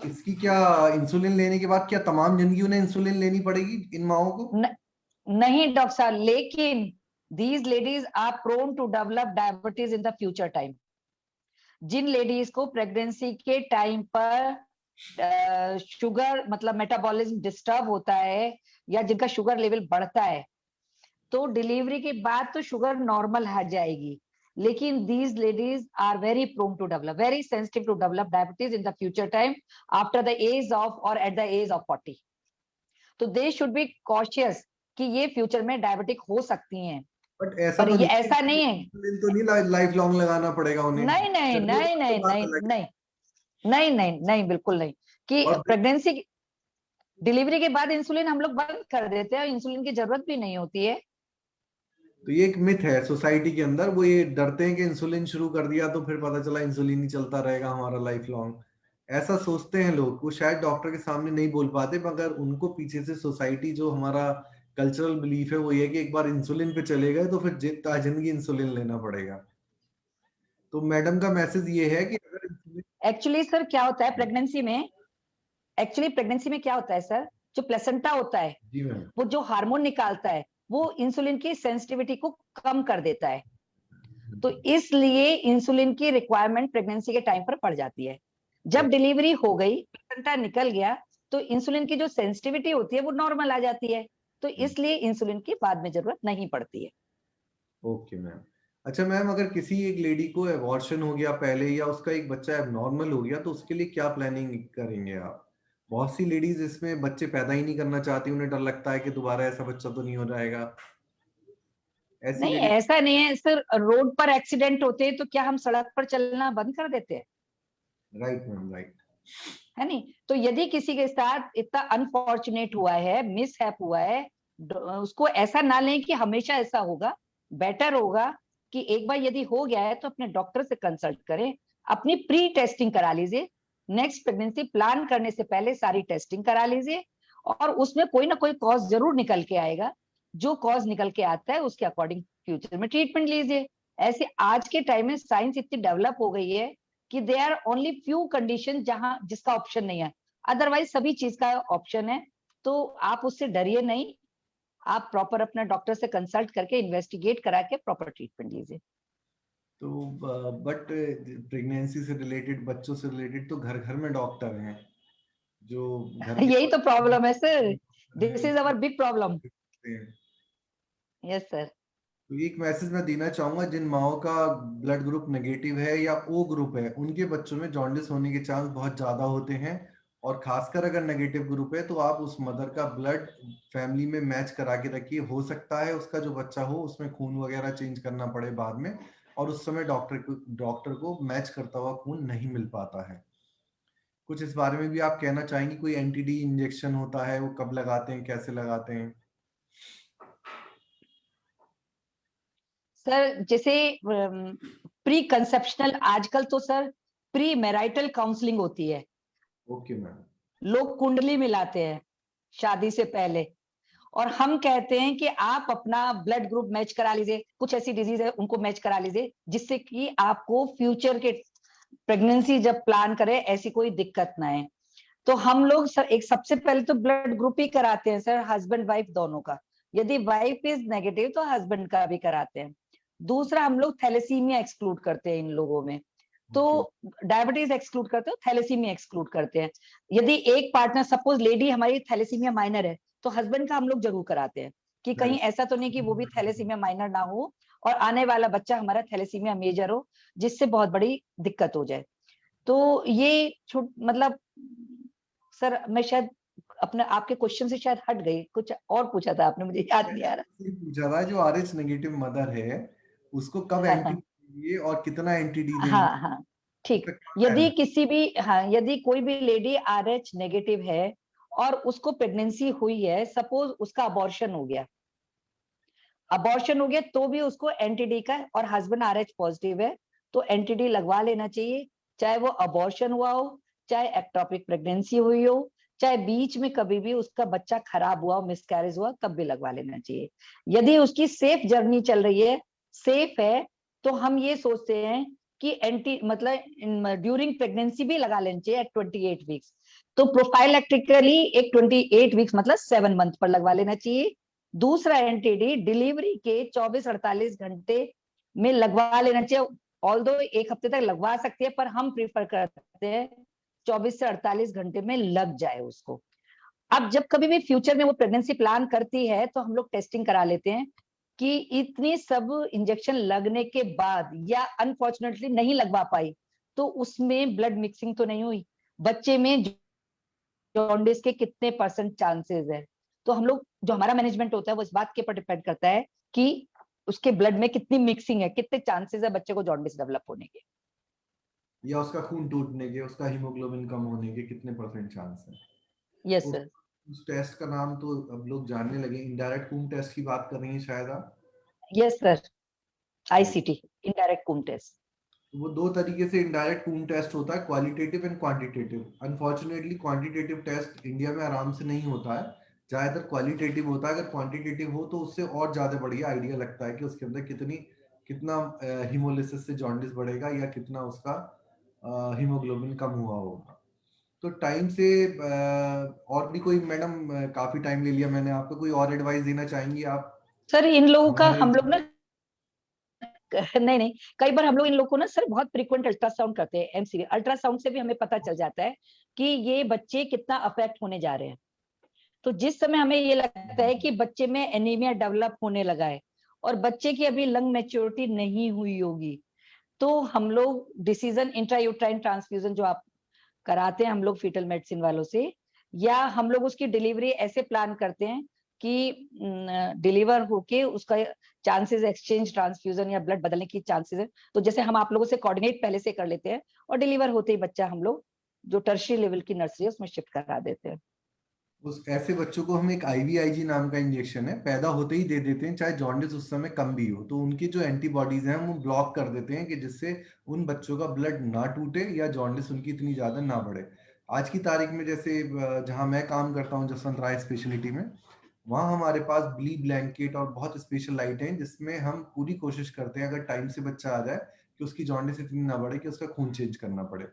इसकी क्या, इंसुलिन लेने के बाद क्या तमाम जिंदगी उन्हें इंसुलिन लेनी पड़ेगी इन माओं को? नहीं डॉक्टर साहब, लेकिन these ladies are prone to develop diabetes in the future time. जिन लेडीज को प्रेगनेंसी के टाइम पर शुगर मतलब मेटाबॉलिज्म डिस्टर्ब होता है या जिनका शुगर लेवल बढ़ता है, तो डिलीवरी के बाद तो शुगर नॉर्मल आ जाएगी, लेकिन these ladies are very prone to develop, very sensitive to develop diabetes in the future time after the age of or at the age of 40. तो they should be cautious कि ये फ्यूचर में डायबिटिक हो सकती हैं, बट ऐसा पर तो ये नहीं ऐसा नहीं है। इंसुलिन तो नहीं लाइफ लॉन्ग लगाना पड़ेगा उन्हें। नहीं नहीं चलिए, नहीं वो तो नहीं बात नहीं अलग है। नहीं नहीं नहीं नहीं बिल्कुल नहीं कि और प्रेगनेंसी डिलीवरी के बाद इंसुलिन हम लोग बंद कर देते हैं, इंसुलिन की जरूरत भी नहीं होती है। तो ये एक मिथ है सोसाइटी के अंदर, वो ये डरते हैं कि इंसुलिन शुरू कर दिया तो फिर पता चला इंसुलिन ही चलता रहेगा हमारा लाइफ लॉन्ग। ऐसा सोचते हैं लोग, वो शायद डॉक्टर के सामने नहीं बोल पाते, मगर उनको पीछे से सोसाइटी जो हमारा कल्चरल बिलीफ है वो ये है कि एक बार इंसुलिन पे चले गए तो फिर जिंदगी इंसुलिन लेना पड़ेगा। तो मैडम का मैसेज ये है कि अगर एक्चुअली सर क्या होता है प्रेगनेंसी में, एक्चुअली प्रेगनेंसी में क्या होता है सर, जो प्लेसेंटा होता है जी मैम, वो जो हार्मोन निकालता है वो इंसुलिन की सेंसिटिविटी को कम कर देता है, तो इसलिए इंसुलिन की रिक्वायरमेंट प्रेगनेंसी के टाइम पर पड़ जाती है। जब डिलीवरी हो गई, प्लेसेंटा निकल गया, तो इंसुलिन की जो सेंसिटिविटी होती है वो नॉर्मल आ जाती है, तो इसलिए इंसुलिन की बाद में जरूरत नहीं पड़ती है। Okay ma'am. अच्छा मैम, अगर किसी एक लेडी को एबॉर्शन हो गया पहले या उसका एक बच्चा एबनॉर्मल हो गया तो उसके लिए क्या प्लानिंग करेंगे आप? बहुत सी लेडीज इसमें बच्चे पैदा ही नहीं करना चाहती, उन्हें डर लगता है कि दोबारा ऐसा बच्चा तो नहीं हो जाएगा। ऐसी नहीं लेडी। ऐसा नहीं है सर, रोड पर एक्सीडेंट होते हैं तो क्या हम सड़क पर चलना बंद कर देते हैं? Right ma'am, right. है नहीं, तो यदि किसी के साथ इतना अनफॉर्चुनेट हुआ है, मिसहैप हुआ है, उसको ऐसा ना लें कि हमेशा ऐसा होगा। बेटर होगा कि एक बार यदि हो गया है तो अपने डॉक्टर से कंसल्ट करें, अपनी प्री टेस्टिंग करा लीजिए, नेक्स्ट प्रेगनेंसी प्लान करने से पहले सारी टेस्टिंग करा लीजिए, और उसमें कोई ना कोई कॉज जरूर निकल के आएगा, जो कॉज निकल के आता है उसके अकॉर्डिंग फ्यूचर में ट्रीटमेंट लीजिए। ऐसे आज के टाइम में साइंस इतनी डेवलप हो गई है कि they are only few condition जहां जिसका ऑप्शन नहीं है, अदरवाइज सभी चीज का ऑप्शन है। तो आप उससे डरिए नहीं, आप प्रॉपर अपना डॉक्टर से कंसल्ट करके इन्वेस्टिगेट करा के प्रॉपर ट्रीटमेंट लीजिए। तो बट प्रेगनेंसी से रिलेटेड, बच्चों से रिलेटेड तो घर घर में डॉक्टर हैं जो घर के यही तो पास प्रॉब्लम है सर, दिस हैं, इज अवर बिग प्रॉब्लम। हैं। Yes sir. तो एक मैसेज मैं देना चाहूंगा, जिन माओ का ब्लड ग्रुप नेगेटिव है या ओ ग्रुप है, उनके बच्चों में जॉन्डिस होने के चांस बहुत ज्यादा होते हैं। और खासकर अगर नेगेटिव ग्रुप है तो आप उस मदर का ब्लड फैमिली में मैच करा के रखिए। हो सकता है उसका जो बच्चा हो उसमें खून वगैरह चेंज करना पड़े बाद में, और उस समय डॉक्टर को मैच करता हुआ खून नहीं मिल पाता है। कुछ इस बारे में भी आप कहना चाहेंगी? कोई एंटी-डी इंजेक्शन होता है, वो कब लगाते हैं, कैसे लगाते हैं? सर जैसे प्री कंसेप्शनल, आजकल तो सर प्री मैरिटल काउंसलिंग होती है, ओके मैम। लोग कुंडली मिलाते हैं शादी से पहले, और हम कहते हैं कि आप अपना ब्लड ग्रुप मैच करा लीजिए, कुछ ऐसी डिजीज है उनको मैच करा लीजिए जिससे कि आपको फ्यूचर के प्रेगनेंसी जब प्लान करें ऐसी कोई दिक्कत ना आए। तो हम लोग सर एक सबसे पहले तो ब्लड ग्रुप ही कराते हैं सर, हस्बैंड वाइफ दोनों का। यदि वाइफ इज नेगेटिव तो हस्बैंड का भी कराते हैं। दूसरा, हम लोग थैलेसीमिया एक्सक्लूड करते हैं इन लोगों में, तो डायबिटीज एक्सक्लूड करते हैं, थैलेसीमिया एक्सक्लूड करते हैं। यदि एक पार्टनर, सपोज लेडी हमारी थैलेसीमिया माइनर है, तो हस्बैंड का हम लोग जरूर कराते हैं कि कहीं ऐसा तो नहीं कि वो भी थैलेसीमिया माइनर ना हो और आने वाला बच्चा हमारा थैलेसीमिया मेजर हो, जिससे बहुत बड़ी दिक्कत हो जाए। तो ये मतलब सर मैं शायद अपने आपके क्वेश्चन से शायद हट गई, कुछ और पूछा था आपने, मुझे याद नहीं आ ये पूछा था जो RH नेगेटिव मदर है उसको कब एंटी रहा। देंगे और कितना एंटी डी देंगे, हाँ हाँ ठीक। उसका क्या प्लान यदि है? किसी भी, हाँ यदि कोई भी लेडी RH नेगेटिव है और उसको प्रेगनेंसी हुई है, सपोज उसका अबॉर्शन हो गया, अबॉर्शन हो गया तो भी उसको एंटीडी का, और हस्बैंड RH पॉजिटिव है तो एंटीडी लगवा लेना चाहिए, चाहे वो अबॉर्शन हुआ हो, चाहे एक्टोपिक प्रेगनेंसी हुई हो, चाहे बीच में कभी भी उसका बच्चा खराब हुआ, मिसकैरेज हुआ, तब भी लगवा लेना चाहिए। यदि उसकी सेफ जर्नी चल रही है, सेफ है, तो हम ये सोचते हैं कि एंटी मतलब ड्यूरिंग प्रेगनेंसी भी लगा लेना चाहिए एट 28 वीक्स। तो प्रोफाइलैक्टिकली एक 28 वीक्स मतलब 7 मंथ पर लगवा लेना चाहिए। दूसरा एंटीडी डिलीवरी के 24-48 घंटे में लगवा लेना चाहिए। ऑल्दो एक हफ्ते तक लगवा सकती है, पर हम प्रीफर करते हैं 24 से 48 घंटे में लग जाए उसको। अब जब कभी भी फ्यूचर में वो प्रेगनेंसी प्लान करती है तो हम लोग टेस्टिंग करा लेते हैं, कि इतनी सब इंजेक्शन लगने के बाद या अनफॉर्चुनेटली नहीं लगवा पाई, तो उसमें ब्लड मिक्सिंग तो नहीं हुई, बच्चे में जॉन्डिस के कितने % चांसेस है। तो हम लोग, जो हमारा मैनेजमेंट होता है, वो इस बात के ऊपर डिपेंड करता है कि उसके ब्लड में कितनी मिक्सिंग है, कितने चांसेस है बच्चे को जॉन्डिस डेवलप होने के। या उसका खून टूटने के, उसका हीमोग्लोबिन कम होने के कितने % चांस है। यस तो सर। उस टेस्ट का नाम तो अब लोग जानने लगे, इनडायरेक्ट कूम टेस्ट की बात कर रही हैं शायद आप। Yes sir, ICT, indirect Coombs test. वो दो तरीके से इनडायरेक्ट कूम टेस्ट होता है, qualitative and quantitative. Unfortunately quantitative test India में आराम से नहीं होता है, ज्यादातर क्वालिटेटिव होता है। अगर क्वांटिटेटिव हो तो उससे और ज्यादा बढ़िया आइडिया लगता है कि उसके अंदर कितना हीमोलिसिस से जॉन्डिस बढ़ेगा या कितना उसका हीमोग्लोबिन कम हुआ होगा। तो टाइम से और भी कोई मैडम, काफी टाइम ले लिया मैंने आपका, कोई और एडवाइस देना चाहेंगी आप सर इन लोगों का हमारे। हम लोग ना नहीं नहीं, कई बार हम लोग इन लोग को ना सर बहुत फ्रीक्वेंट अल्ट्रासाउंड करते हैं, एमसीवी अल्ट्रासाउंड से भी हमें पता चल जाता है कि ये बच्चे कितना अफेक्ट होने जा रहे हैं। तो जिस समय हमें ये लगता है कि बच्चे में एनीमिया डेवलप होने लगा है और बच्चे की अभी लंग मैच्योरिटी नहीं हुई होगी, तो हम लोग डिसीजन इंट्रायूट्राइन ट्रांसफ्यूजन जो आप कराते हैं हम लोग फीटल मेडिसिन वालों से, या हम लोग उसकी डिलीवरी ऐसे प्लान करते हैं कि डिलीवर होके उसका चांसेस एक्सचेंज ट्रांसफ्यूजन या ब्लड बदलने की चांसेस है, तो जैसे हम आप लोगों से कोऑर्डिनेट पहले से कर लेते हैं और डिलीवर होते ही बच्चा हम लोग जो टर्शियरी लेवल की नर्सरी है उसमें शिफ्ट करा देते हैं। उस ऐसे बच्चों को हम एक IVIG नाम का इंजेक्शन है, पैदा होते ही दे देते हैं, चाहे जॉन्डिस उस समय कम भी हो, तो उनकी जो एंटीबॉडीज हैं वो ब्लॉक कर देते हैं कि जिससे उन बच्चों का ब्लड ना टूटे या जॉन्डिस उनकी इतनी ज्यादा ना बढ़े। आज की तारीख में जैसे जहां मैं काम करता हूँ जसवंत राय स्पेशलिटी में, वहाँ हमारे पास ब्ली ब्लैंकेट और बहुत स्पेशल लाइट हैं जिसमें हम पूरी कोशिश करते हैं, अगर टाइम से बच्चा आ जाए, कि उसकी जॉन्डिस इतनी ना बढ़े कि उसका खून चेंज करना पड़े।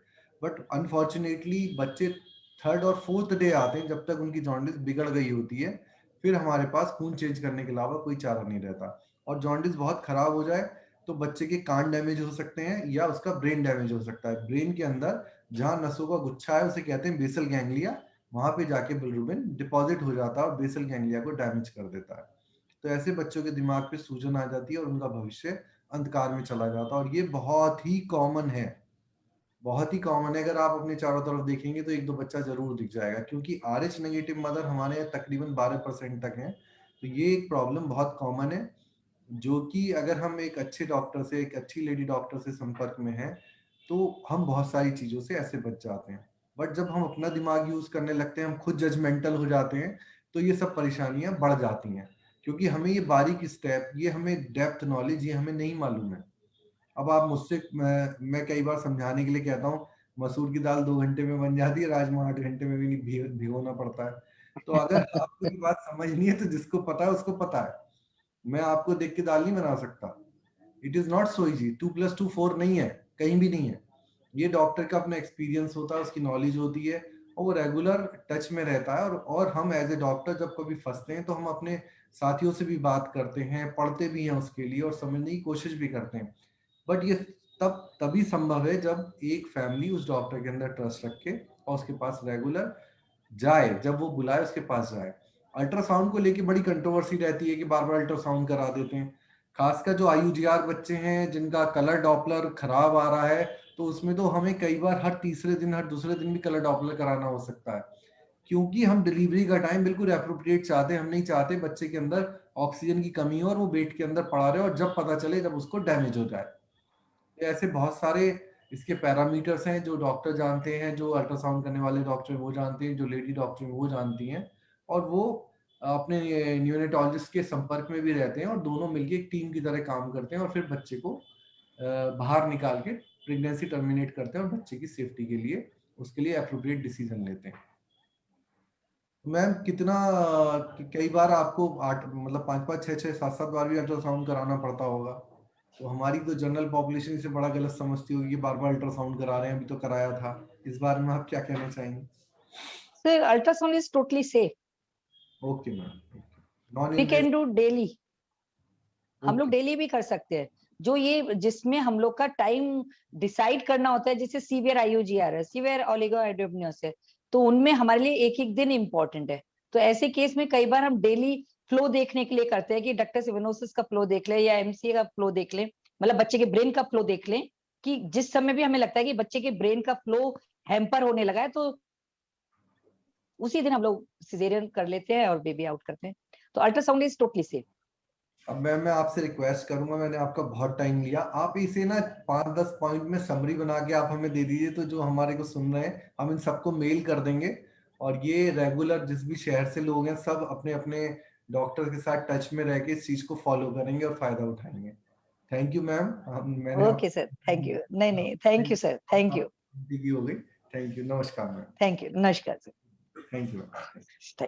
बट अनफॉर्चुनेटली बच्चे थर्ड और फोर्थ डे आते हैं जब तक उनकी जॉन्डिस बिगड़ गई होती है, फिर हमारे पास खून चेंज करने के अलावा कोई चारा नहीं रहता। और जॉन्डिस बहुत खराब हो जाए तो बच्चे के कान डैमेज हो सकते हैं या उसका ब्रेन डैमेज हो सकता है। ब्रेन के अंदर जहां नसों का गुच्छा है उसे कहते हैं बेसल गैंग्लिया, वहां पे जाके बिलिरुबिन डिपॉजिट हो जाता है और बेसल गैंग्लिया को डैमेज कर देता है। तो ऐसे बच्चों के दिमाग पे सूजन आ जाती है और उनका भविष्य अंधकार में चला जाता है, और ये बहुत ही कॉमन है, बहुत ही कॉमन है। अगर आप अपने चारों तरफ देखेंगे तो एक दो बच्चा जरूर दिख जाएगा, क्योंकि RH नेगेटिव मदर हमारे यहाँ तकरीबन 12% तक है। तो ये एक प्रॉब्लम बहुत कॉमन है, जो कि अगर हम एक अच्छे डॉक्टर से, एक अच्छी लेडी डॉक्टर से संपर्क में हैं तो हम बहुत सारी चीजों से ऐसे बच जाते हैं। बट जब हम अपना दिमाग यूज करने लगते हैं, हम खुद जजमेंटल हो जाते हैं, तो ये सब परेशानियां बढ़ जाती हैं, क्योंकि हमें ये बारीक स्टेप, ये हमें डेप्थ नॉलेज, ये हमें नहीं मालूम है। अब आप मुझसे, मैं कई बार समझाने के लिए कहता हूँ मसूर की दाल 2 घंटे में बन जाती है, राजमा 8 घंटे में भी नहीं भिगोना पड़ता है। तो अगर आपको ये बात समझनी है तो जिसको पता है उसको पता है, मैं आपको देख के दाल नहीं बना सकता। It is not so easy, 2+2 4 नहीं है, कहीं भी नहीं है। ये डॉक्टर का अपना एक्सपीरियंस होता है, उसकी नॉलेज होती है, और वो रेगुलर टच में रहता है। और हम एज ए डॉक्टर जब कभी फंसते हैं तो हम अपने साथियों से भी बात करते हैं, पढ़ते भी हैं उसके लिए और समझने की कोशिश भी करते हैं। बट ये तभी संभव है जब एक फैमिली उस डॉक्टर के अंदर ट्रस्ट रखे और उसके पास रेगुलर जाए, जब वो बुलाए उसके पास जाए। अल्ट्रासाउंड को लेके बड़ी कंट्रोवर्सी रहती है कि बार बार अल्ट्रासाउंड करा देते हैं, खासकर जो IUGR बच्चे हैं जिनका कलर डॉपलर खराब आ रहा है, तो उसमें तो हमें कई बार हर तीसरे दिन, हर दूसरे दिन भी कलर डॉपलर कराना हो सकता है, क्योंकि हम डिलीवरी का टाइम बिल्कुल एप्रोप्रिएट चाहते हैं। हम नहीं चाहते बच्चे के अंदर ऑक्सीजन की कमी हो और वो पेट के अंदर पड़ा रहे और जब पता चले जब उसको डैमेज हो जाए। तो ऐसे बहुत सारे इसके पैरामीटर्स हैं जो डॉक्टर जानते हैं, जो अल्ट्रासाउंड करने वाले डॉक्टर वो जानते हैं, जो लेडी डॉक्टर वो जानती हैं, और वो अपने न्यूनेटोलॉजिस्ट के संपर्क में भी रहते हैं और दोनों मिलकर एक टीम की तरह काम करते हैं और फिर बच्चे को बाहर निकाल के प्रेगनेंसी टर्मिनेट करते हैं और बच्चे की सेफ्टी के लिए उसके लिए अप्रोप्रिएट डिसीजन लेते हैं। मैम कितना, कई बार आपको 8 मतलब 5 5 6 6 7 7 बार भी अल्ट्रासाउंड कराना पड़ता होगा, तो हमारी तो जनरल पॉपुलेशन इसे बड़ा गलत समझती होगी कि बार बार अल्ट्रासाउंड करा रहे हैं, अभी तो कराया था। इस बारे में आप क्या कहना चाहेंगे? Sir ultrasound is totally safe, okay ma'am, non we can invasive. Do daily, हम लोग ओके। डेली भी कर सकते हैं। जो ये जिसमें हम लोग का टाइम डिसाइड करना होता है, जैसे सीवियर IUGR है, सीवियर ओलिगोहाइड्रोनियस है, तो उनमें हमारे लिए एक एक दिन इंपॉर्टेंट है। तो ऐसे केस में कई बार हम डेली फ्लो देखने के लिए करते हैं कि डक्टस वेनोसिस का फ्लो देख ले या एमसीए का फ्लो देख ले, मतलब बच्चे के ब्रेन का फ्लो देख लें, कि जिस समय भी हमें लगता है कि बच्चे के ब्रेन का फ्लो हैम्पर होने लगा है तो उसी दिन हम लोग सिजेरियन कर लेते हैं और बेबी आउट करते हैं। तो अल्ट्रासाउंड इज टोटली सेफ। अब मैं आपसे रिक्वेस्ट करूंगा, मैंने आपका बहुत टाइम लिया, आप इसे ना 5-10 पॉइंट में समरी बना के आप हमें दे दीजिए, तो जो हमारे को सुन रहे हैं हम इन सबको मेल कर देंगे, और ये रेगुलर जिस भी शहर से लोग हैं सब अपने अपने डॉक्टर के साथ टच में रह के इस चीज को फॉलो करेंगे और फायदा उठाएंगे। Thank you ma'am. मैंने ओके सर, थैंक यू। नहीं नहीं, thank you sir, thank you, हो गई। थैंक यू, नमस्कार मैम। थैंक यू, नमस्कार सर। Thank you.